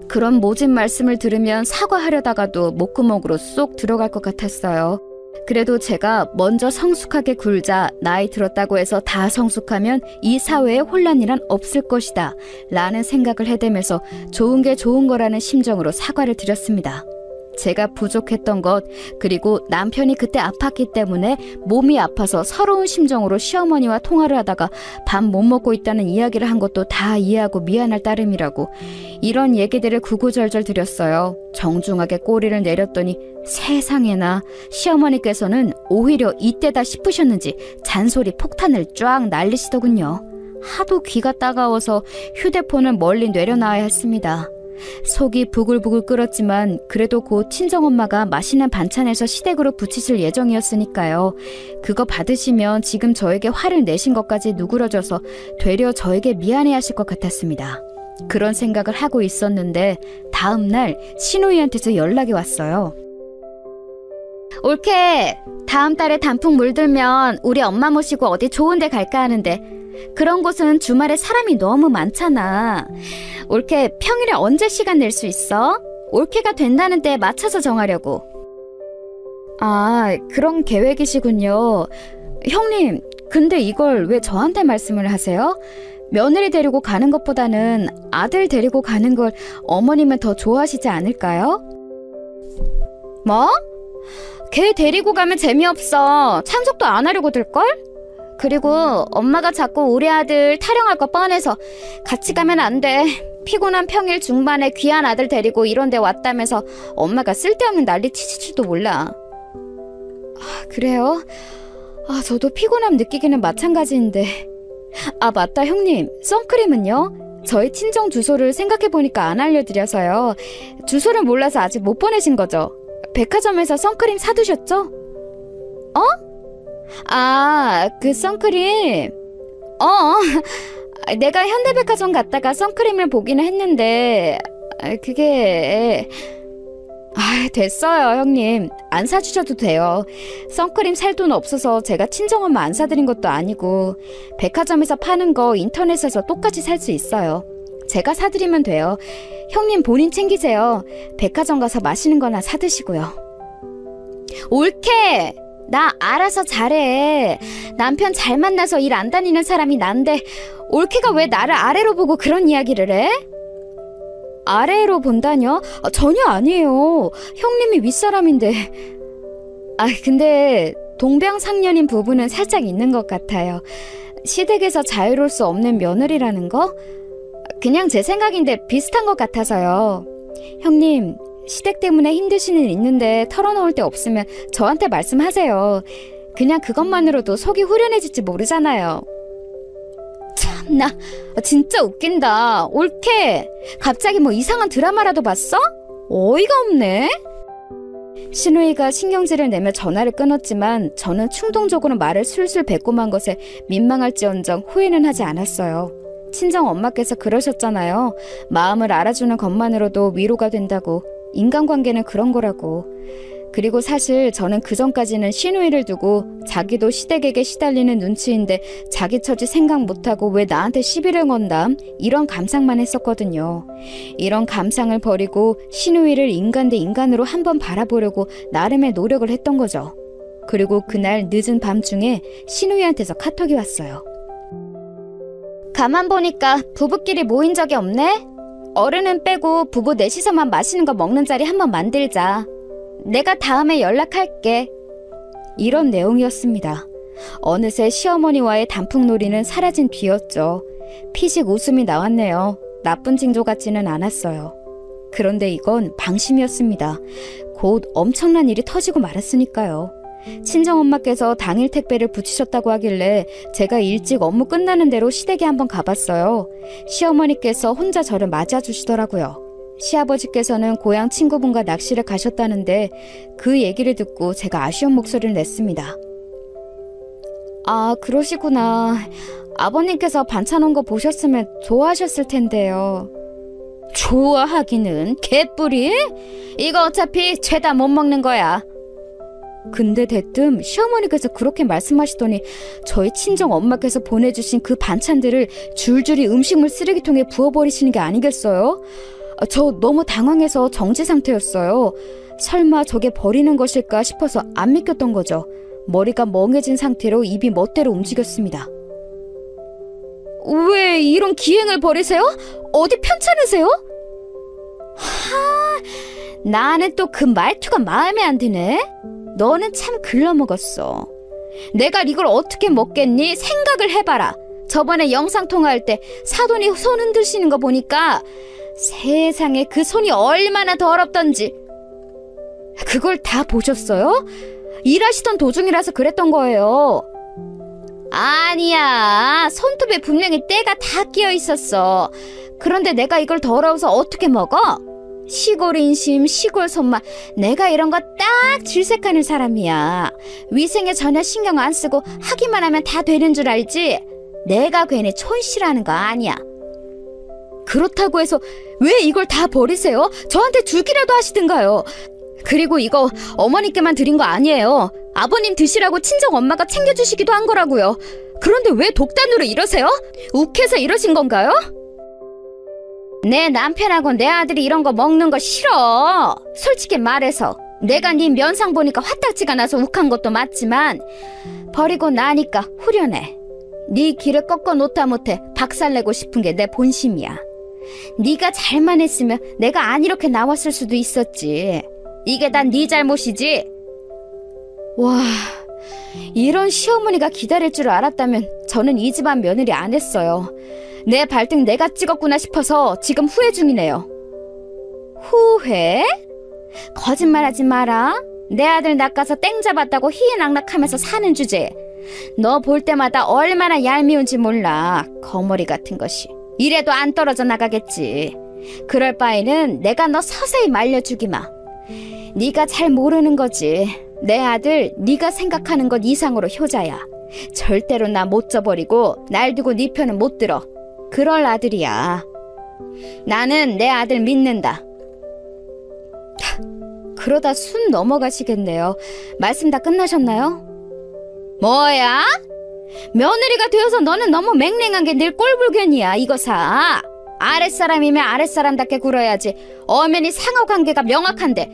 그런 모진 말씀을 들으면 사과하려다가도 목구멍으로 쏙 들어갈 것 같았어요. 그래도 제가 먼저 성숙하게 굴자 나이 들었다고 해서 다 성숙하면 이 사회에 혼란이란 없을 것이다 라는 생각을 해대면서 좋은 게 좋은 거라는 심정으로 사과를 드렸습니다. 제가 부족했던 것, 그리고 남편이 그때 아팠기 때문에 몸이 아파서 서러운 심정으로 시어머니와 통화를 하다가 밥 못 먹고 있다는 이야기를 한 것도 다 이해하고 미안할 따름이라고 이런 얘기들을 구구절절 드렸어요. 정중하게 꼬리를 내렸더니 세상에나 시어머니께서는 오히려 이때다 싶으셨는지 잔소리 폭탄을 쫙 날리시더군요. 하도 귀가 따가워서 휴대폰을 멀리 내려놔야 했습니다. 속이 부글부글 끓었지만 그래도 곧 친정엄마가 맛있는 반찬에서 시댁으로 부치실 예정이었으니까요. 그거 받으시면 지금 저에게 화를 내신 것까지 누그러져서 되려 저에게 미안해하실 것 같았습니다. 그런 생각을 하고 있었는데 다음날 신우이한테서 연락이 왔어요. 올케, 다음 달에 단풍 물들면 우리 엄마 모시고 어디 좋은 데 갈까 하는데 그런 곳은 주말에 사람이 너무 많잖아. 올케, 평일에 언제 시간 낼 수 있어? 올케가 된다는 때에 맞춰서 정하려고. 그런 계획이시군요. 형님, 근데 이걸 왜 저한테 말씀을 하세요? 며느리 데리고 가는 것보다는 아들 데리고 가는 걸 어머님은 더 좋아하시지 않을까요? 뭐? 걔 데리고 가면 재미없어. 참석도 안 하려고 들걸? 그리고 엄마가 자꾸 우리 아들 타령할 거 뻔해서 같이 가면 안 돼. 피곤한 평일 중반에 귀한 아들 데리고 이런 데 왔다면서 엄마가 쓸데없는 난리 치실지도 몰라. 그래요? 저도 피곤함 느끼기는 마찬가지인데. 맞다, 형님. 선크림은요? 저희 친정 주소를 생각해보니까 안 알려드려서요. 주소를 몰라서 아직 못 보내신 거죠? 백화점에서 선크림 사두셨죠? 그 선크림. 내가 현대백화점 갔다가 선크림을 보기는 했는데 그게... 됐어요, 형님. 안 사주셔도 돼요. 선크림 살 돈 없어서 제가 친정엄마 안 사드린 것도 아니고 백화점에서 파는 거 인터넷에서 똑같이 살 수 있어요. 제가 사드리면 돼요. 형님 본인 챙기세요. 백화점 가서 맛있는 거나 사드시고요. 옳게! 나 알아서 잘해. 남편 잘 만나서 일 안 다니는 사람이 난데 올케가 왜 나를 아래로 보고 그런 이야기를 해? 아래로 본다뇨? 전혀 아니에요. 형님이 윗사람인데. 근데 동병상련인 부분은 살짝 있는 것 같아요. 시댁에서 자유로울 수 없는 며느리라는 거? 그냥 제 생각인데 비슷한 것 같아서요. 형님, 시댁 때문에 힘드시는 일 있는데 털어놓을 데 없으면 저한테 말씀하세요. 그냥 그것만으로도 속이 후련해질지 모르잖아요. 참나, 진짜 웃긴다. 옳게. 갑자기 뭐 이상한 드라마라도 봤어? 어이가 없네. 신우이가 신경질을 내며 전화를 끊었지만 저는 충동적으로 말을 술술 뱉고만 것에 민망할지언정 후회는 하지 않았어요. 친정 엄마께서 그러셨잖아요. 마음을 알아주는 것만으로도 위로가 된다고. 인간관계는 그런 거라고. 그리고 사실 저는 그전까지는 신우이를 두고 자기도 시댁에게 시달리는 눈치인데 자기 처지 생각 못하고 왜 나한테 시비를 건담? 이런 감상만 했었거든요. 이런 감상을 버리고 신우이를 인간 대 인간으로 한번 바라보려고 나름의 노력을 했던 거죠. 그리고 그날 늦은 밤중에 신우이한테서 카톡이 왔어요. 가만 보니까 부부끼리 모인 적이 없네? 어른은 빼고 부부 넷이서만 맛있는 거 먹는 자리 한번 만들자. 내가 다음에 연락할게. 이런 내용이었습니다. 어느새 시어머니와의 단풍놀이는 사라진 뒤였죠. 피식 웃음이 나왔네요. 나쁜 징조 같지는 않았어요. 그런데 이건 방심이었습니다. 곧 엄청난 일이 터지고 말았으니까요. 친정엄마께서 당일 택배를 붙이셨다고 하길래 제가 일찍 업무 끝나는 대로 시댁에 한번 가봤어요. 시어머니께서 혼자 저를 맞아주시더라고요. 시아버지께서는 고향 친구분과 낚시를 가셨다는데 그 얘기를 듣고 제가 아쉬운 목소리를 냈습니다. 아, 그러시구나. 아버님께서 반찬 온 거 보셨으면 좋아하셨을 텐데요. 좋아하기는 개뿔이? 이거 어차피 죄다 못 먹는 거야. 근데 대뜸 시어머니께서 그렇게 말씀하시더니 저희 친정 엄마께서 보내주신 그 반찬들을 줄줄이 음식물 쓰레기통에 부어버리시는 게 아니겠어요? 저 너무 당황해서 정지 상태였어요. 설마 저게 버리는 것일까 싶어서 안 믿겼던 거죠. 머리가 멍해진 상태로 입이 멋대로 움직였습니다. 왜 이런 기행을 벌이세요? 어디 편찮으세요? 나는 또 그 말투가 마음에 안 드네. 너는 참 글러먹었어. 내가 이걸 어떻게 먹겠니? 생각을 해봐라. 저번에 영상통화할 때 사돈이 손 흔드시는 거 보니까 세상에 그 손이 얼마나 더럽던지. 그걸 다 보셨어요? 일하시던 도중이라서 그랬던 거예요. 아니야. 손톱에 분명히 때가 다 끼어 있었어. 그런데 내가 이걸 더러워서 어떻게 먹어? 시골 인심, 시골 손맛. 내가 이런 거 딱 질색하는 사람이야. 위생에 전혀 신경 안 쓰고 하기만 하면 다 되는 줄 알지? 내가 괜히 촌시라는 거 아니야. 그렇다고 해서 왜 이걸 다 버리세요? 저한테 주기라도 하시든가요. 그리고 이거 어머니께만 드린 거 아니에요. 아버님 드시라고 친정 엄마가 챙겨주시기도 한 거라고요. 그런데 왜 독단으로 이러세요? 욱해서 이러신 건가요? 내 남편하고 내 아들이 이런 거 먹는 거 싫어. 솔직히 말해서 내가 네 면상 보니까 화딱지가 나서 욱한 것도 맞지만 버리고 나니까 후련해. 네 길을 꺾어 놓다 못해 박살내고 싶은 게 내 본심이야. 네가 잘만 했으면 내가 안 이렇게 나왔을 수도 있었지. 이게 다 네 잘못이지. 와, 이런 시어머니가 기다릴 줄 알았다면 저는 이 집안 며느리 안 했어요. 내 발등 내가 찍었구나 싶어서 지금 후회 중이네요. 후회? 거짓말하지 마라. 내 아들 낚아서 땡 잡았다고 희희낙낙하면서 사는 주제에 너 볼 때마다 얼마나 얄미운지 몰라. 거머리 같은 것이. 이래도 안 떨어져 나가겠지. 그럴 바에는 내가 너 서서히 말려주기마. 네가 잘 모르는 거지. 내 아들 네가 생각하는 것 이상으로 효자야. 절대로 나 못 져버리고 날 두고 네 편은 못 들어. 그럴 아들이야. 나는 내 아들 믿는다. 그러다 순 넘어가시겠네요. 말씀 다 끝나셨나요? 뭐야? 며느리가 되어서 너는 너무 맹랭한 게 늘 꼴불견이야. 이거 사. 아랫사람이면 아랫사람답게 굴어야지. 엄연히 상호관계가 명확한데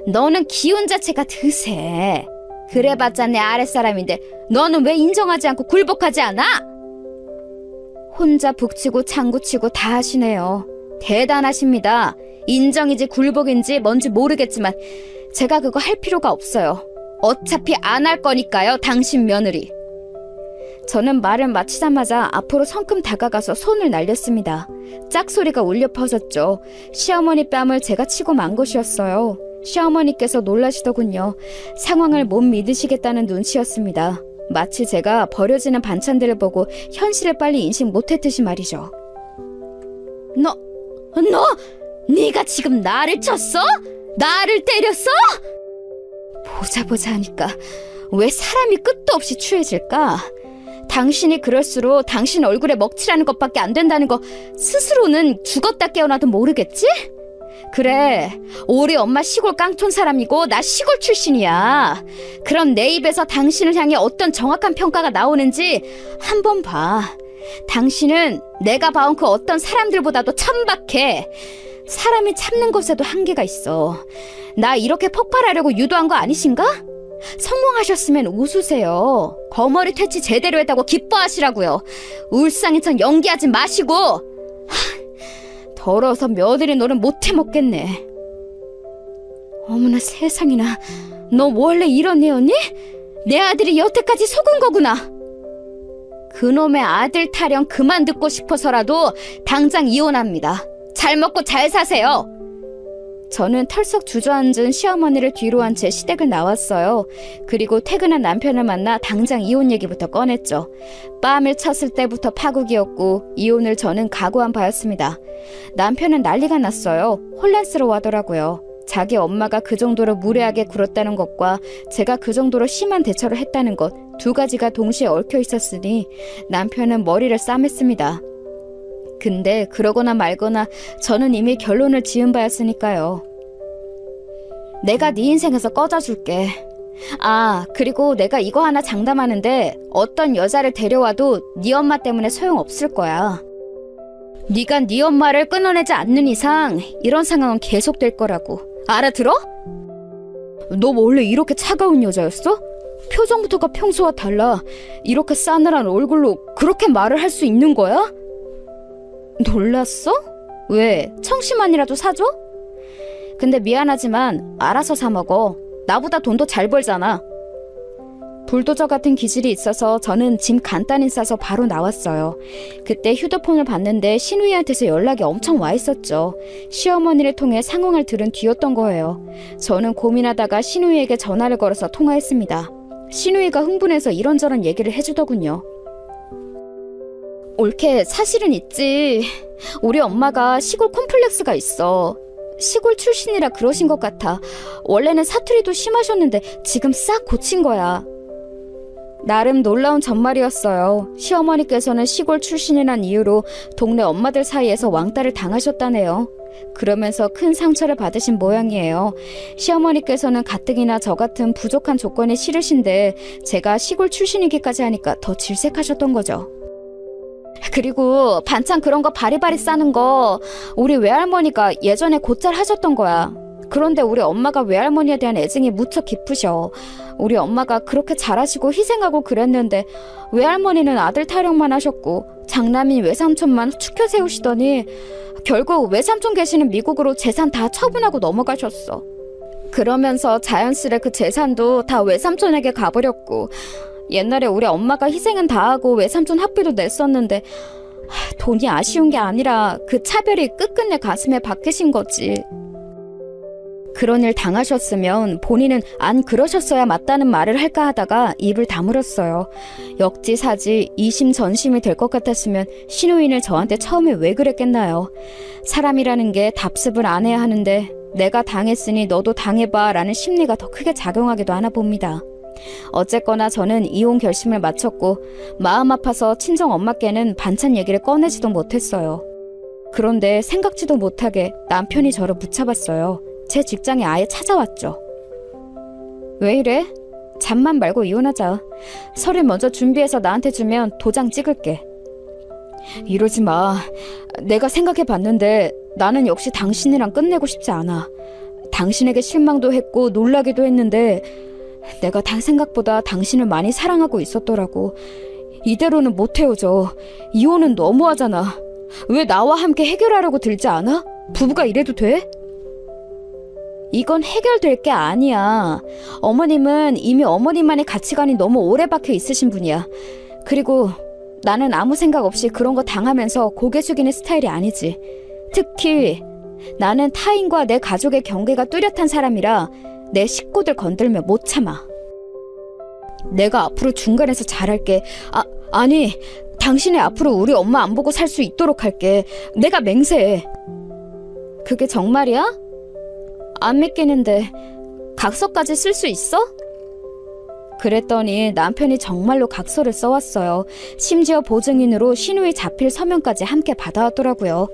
너는 기운 자체가 드세. 그래봤자 내 아랫사람인데 너는 왜 인정하지 않고 굴복하지 않아? 혼자 북치고 장구치고 다 하시네요. 대단하십니다. 인정인지 굴복인지 뭔지 모르겠지만 제가 그거 할 필요가 없어요. 어차피 안 할 거니까요, 당신 며느리. 저는 말을 마치자마자 앞으로 성큼 다가가서 손을 날렸습니다. 짝소리가 울려 퍼졌죠. 시어머니 뺨을 제가 치고 만 것이었어요. 시어머니께서 놀라시더군요. 상황을 못 믿으시겠다는 눈치였습니다. 마치 제가 버려지는 반찬들을 보고 현실을 빨리 인식 못했듯이 말이죠. 네가 지금 나를 쳤어? 나를 때렸어? 보자 하니까 왜 사람이 끝도 없이 추해질까? 당신이 그럴수록 당신 얼굴에 먹칠하는 것밖에 안 된다는 거 스스로는 죽었다 깨어나도 모르겠지? 그래, 우리 엄마 시골 깡촌 사람이고 나 시골 출신이야. 그럼 내 입에서 당신을 향해 어떤 정확한 평가가 나오는지 한번 봐. 당신은 내가 봐온 그 어떤 사람들보다도 천박해. 사람이 참는 것에도 한계가 있어. 나 이렇게 폭발하려고 유도한 거 아니신가? 성공하셨으면 웃으세요. 거머리 퇴치 제대로 했다고 기뻐하시라고요. 울상이처럼 연기하지 마시고. 더러워서 며느리 노릇 못해 먹겠네. 어머나 세상에나, 너 원래 이런 애였니? 내 아들이 여태까지 속은 거구나. 그놈의 아들 타령 그만 듣고 싶어서라도 당장 이혼합니다. 잘 먹고 잘 사세요. 저는 털썩 주저앉은 시어머니를 뒤로 한 채 시댁을 나왔어요. 그리고 퇴근한 남편을 만나 당장 이혼 얘기부터 꺼냈죠. 뺨을 쳤을 때부터 파국이었고 이혼을 저는 각오한 바였습니다. 남편은 난리가 났어요. 혼란스러워하더라고요. 자기 엄마가 그 정도로 무례하게 굴었다는 것과 제가 그 정도로 심한 대처를 했다는 것, 두 가지가 동시에 얽혀 있었으니 남편은 머리를 싸맸습니다. 근데 그러거나 말거나 저는 이미 결론을 지은 바였으니까요. 내가 네 인생에서 꺼져줄게. 아, 그리고 내가 이거 하나 장담하는데 어떤 여자를 데려와도 네 엄마 때문에 소용없을 거야. 네가 네 엄마를 끊어내지 않는 이상 이런 상황은 계속될 거라고. 알아들어? 너 원래 이렇게 차가운 여자였어? 표정부터가 평소와 달라. 이렇게 싸늘한 얼굴로 그렇게 말을 할 수 있는 거야? 놀랐어? 왜? 청심환이라도 사줘? 근데 미안하지만 알아서 사 먹어. 나보다 돈도 잘 벌잖아. 불도저 같은 기질이 있어서 저는 짐 간단히 싸서 바로 나왔어요. 그때 휴대폰을 봤는데 신우이한테서 연락이 엄청 와 있었죠. 시어머니를 통해 상황을 들은 뒤였던 거예요. 저는 고민하다가 신우이에게 전화를 걸어서 통화했습니다. 신우이가 흥분해서 이런저런 얘기를 해주더군요. 옳게 사실은 있지. 우리 엄마가 시골 콤플렉스가 있어. 시골 출신이라 그러신 것 같아. 원래는 사투리도 심하셨는데 지금 싹 고친 거야. 나름 놀라운 전말이었어요. 시어머니께서는 시골 출신이란 이유로 동네 엄마들 사이에서 왕따를 당하셨다네요. 그러면서 큰 상처를 받으신 모양이에요. 시어머니께서는 가뜩이나 저 같은 부족한 조건이 싫으신데 제가 시골 출신이기까지 하니까 더 질색하셨던 거죠. 그리고 반찬 그런 거 바리바리 싸는 거 우리 외할머니가 예전에 곧잘 하셨던 거야. 그런데 우리 엄마가 외할머니에 대한 애증이 무척 깊으셔. 우리 엄마가 그렇게 잘하시고 희생하고 그랬는데 외할머니는 아들 타령만 하셨고 장남인 외삼촌만 축혀 세우시더니 결국 외삼촌 계시는 미국으로 재산 다 처분하고 넘어가셨어. 그러면서 자연스레 그 재산도 다 외삼촌에게 가버렸고 옛날에 우리 엄마가 희생은 다 하고 외삼촌 학비도 냈었는데 돈이 아쉬운 게 아니라 그 차별이 끝끝내 가슴에 박히신 거지. 그런 일 당하셨으면 본인은 안 그러셨어야 맞다는 말을 할까 하다가 입을 다물었어요. 역지사지 이심전심이 될 것 같았으면 신우인을 저한테 처음에 왜 그랬겠나요. 사람이라는 게 답습을 안 해야 하는데 내가 당했으니 너도 당해봐 라는 심리가 더 크게 작용하기도 하나 봅니다. 어쨌거나 저는 이혼 결심을 마쳤고 마음 아파서 친정 엄마께는 반찬 얘기를 꺼내지도 못했어요. 그런데 생각지도 못하게 남편이 저를 붙잡았어요. 제 직장에 아예 찾아왔죠. 왜 이래? 잠만 말고 이혼하자. 서류 먼저 준비해서 나한테 주면 도장 찍을게. 이러지 마. 내가 생각해봤는데 나는 역시 당신이랑 끝내고 싶지 않아. 당신에게 실망도 했고 놀라기도 했는데 내가 다 생각보다 당신을 많이 사랑하고 있었더라고. 이대로는 못 헤어져. 이혼은 너무하잖아. 왜 나와 함께 해결하려고 들지 않아? 부부가 이래도 돼? 이건 해결될 게 아니야. 어머님은 이미 어머님만의 가치관이 너무 오래 박혀 있으신 분이야. 그리고 나는 아무 생각 없이 그런 거 당하면서 고개 숙이는 스타일이 아니지. 특히 나는 타인과 내 가족의 경계가 뚜렷한 사람이라 내 식구들 건들면 못 참아. 내가 앞으로 중간에서 잘할게. 아니, 당신이 앞으로 우리 엄마 안 보고 살 수 있도록 할게. 내가 맹세해. 그게 정말이야? 안 믿기는데 각서까지 쓸 수 있어? 그랬더니 남편이 정말로 각서를 써왔어요. 심지어 보증인으로 신우이 자필 서명까지 함께 받아왔더라고요.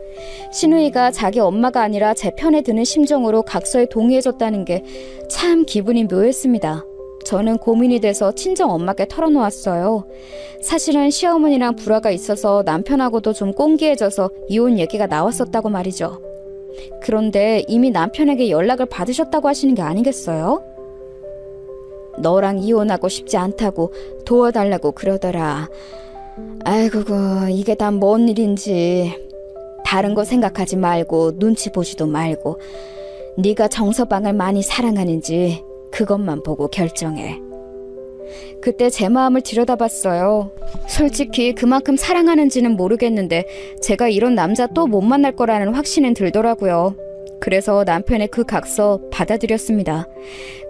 신우이가 자기 엄마가 아니라 제 편에 드는 심정으로 각서에 동의해줬다는 게 참 기분이 묘했습니다. 저는 고민이 돼서 친정 엄마께 털어놓았어요. 사실은 시어머니랑 불화가 있어서 남편하고도 좀 꽁기해져서 이혼 얘기가 나왔었다고 말이죠. 그런데 이미 남편에게 연락을 받으셨다고 하시는 게 아니겠어요? 너랑 이혼하고 싶지 않다고 도와달라고 그러더라. 아이고, 이게 다 뭔 일인지. 다른 거 생각하지 말고 눈치 보지도 말고 네가 정서방을 많이 사랑하는지 그것만 보고 결정해. 그때 제 마음을 들여다봤어요. 솔직히 그만큼 사랑하는지는 모르겠는데 제가 이런 남자 또 못 만날 거라는 확신은 들더라고요. 그래서 남편의 그 각서 받아들였습니다.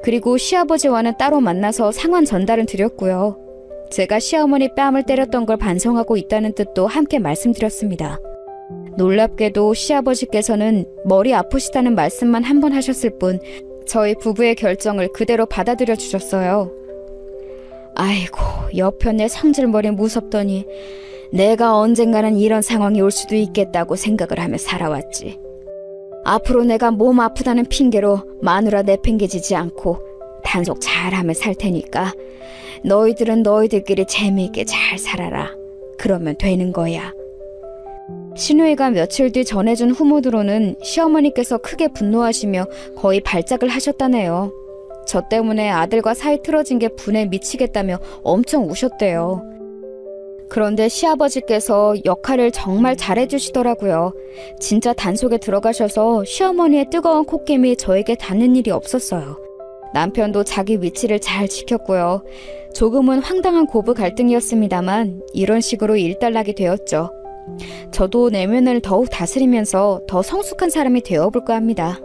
그리고 시아버지와는 따로 만나서 상황 전달을 드렸고요. 제가 시어머니 뺨을 때렸던 걸 반성하고 있다는 뜻도 함께 말씀드렸습니다. 놀랍게도 시아버지께서는 머리 아프시다는 말씀만 한 번 하셨을 뿐 저희 부부의 결정을 그대로 받아들여 주셨어요. 아이고, 여편의 성질머리 무섭더니 내가 언젠가는 이런 상황이 올 수도 있겠다고 생각을 하며 살아왔지. 앞으로 내가 몸 아프다는 핑계로 마누라 내팽개치지 않고 단속 잘하며 살 테니까 너희들은 너희들끼리 재미있게 잘 살아라. 그러면 되는 거야. 신우이가 며칠 뒤 전해준 후모드로는 시어머니께서 크게 분노하시며 거의 발작을 하셨다네요. 저 때문에 아들과 사이 틀어진 게 분에 미치겠다며 엄청 우셨대요. 그런데 시아버지께서 역할을 정말 잘해주시더라고요. 진짜 단속에 들어가셔서 시어머니의 뜨거운 콧김이 저에게 닿는 일이 없었어요. 남편도 자기 위치를 잘 지켰고요. 조금은 황당한 고부 갈등이었습니다만 이런 식으로 일단락이 되었죠. 저도 내면을 더욱 다스리면서 더 성숙한 사람이 되어볼까 합니다.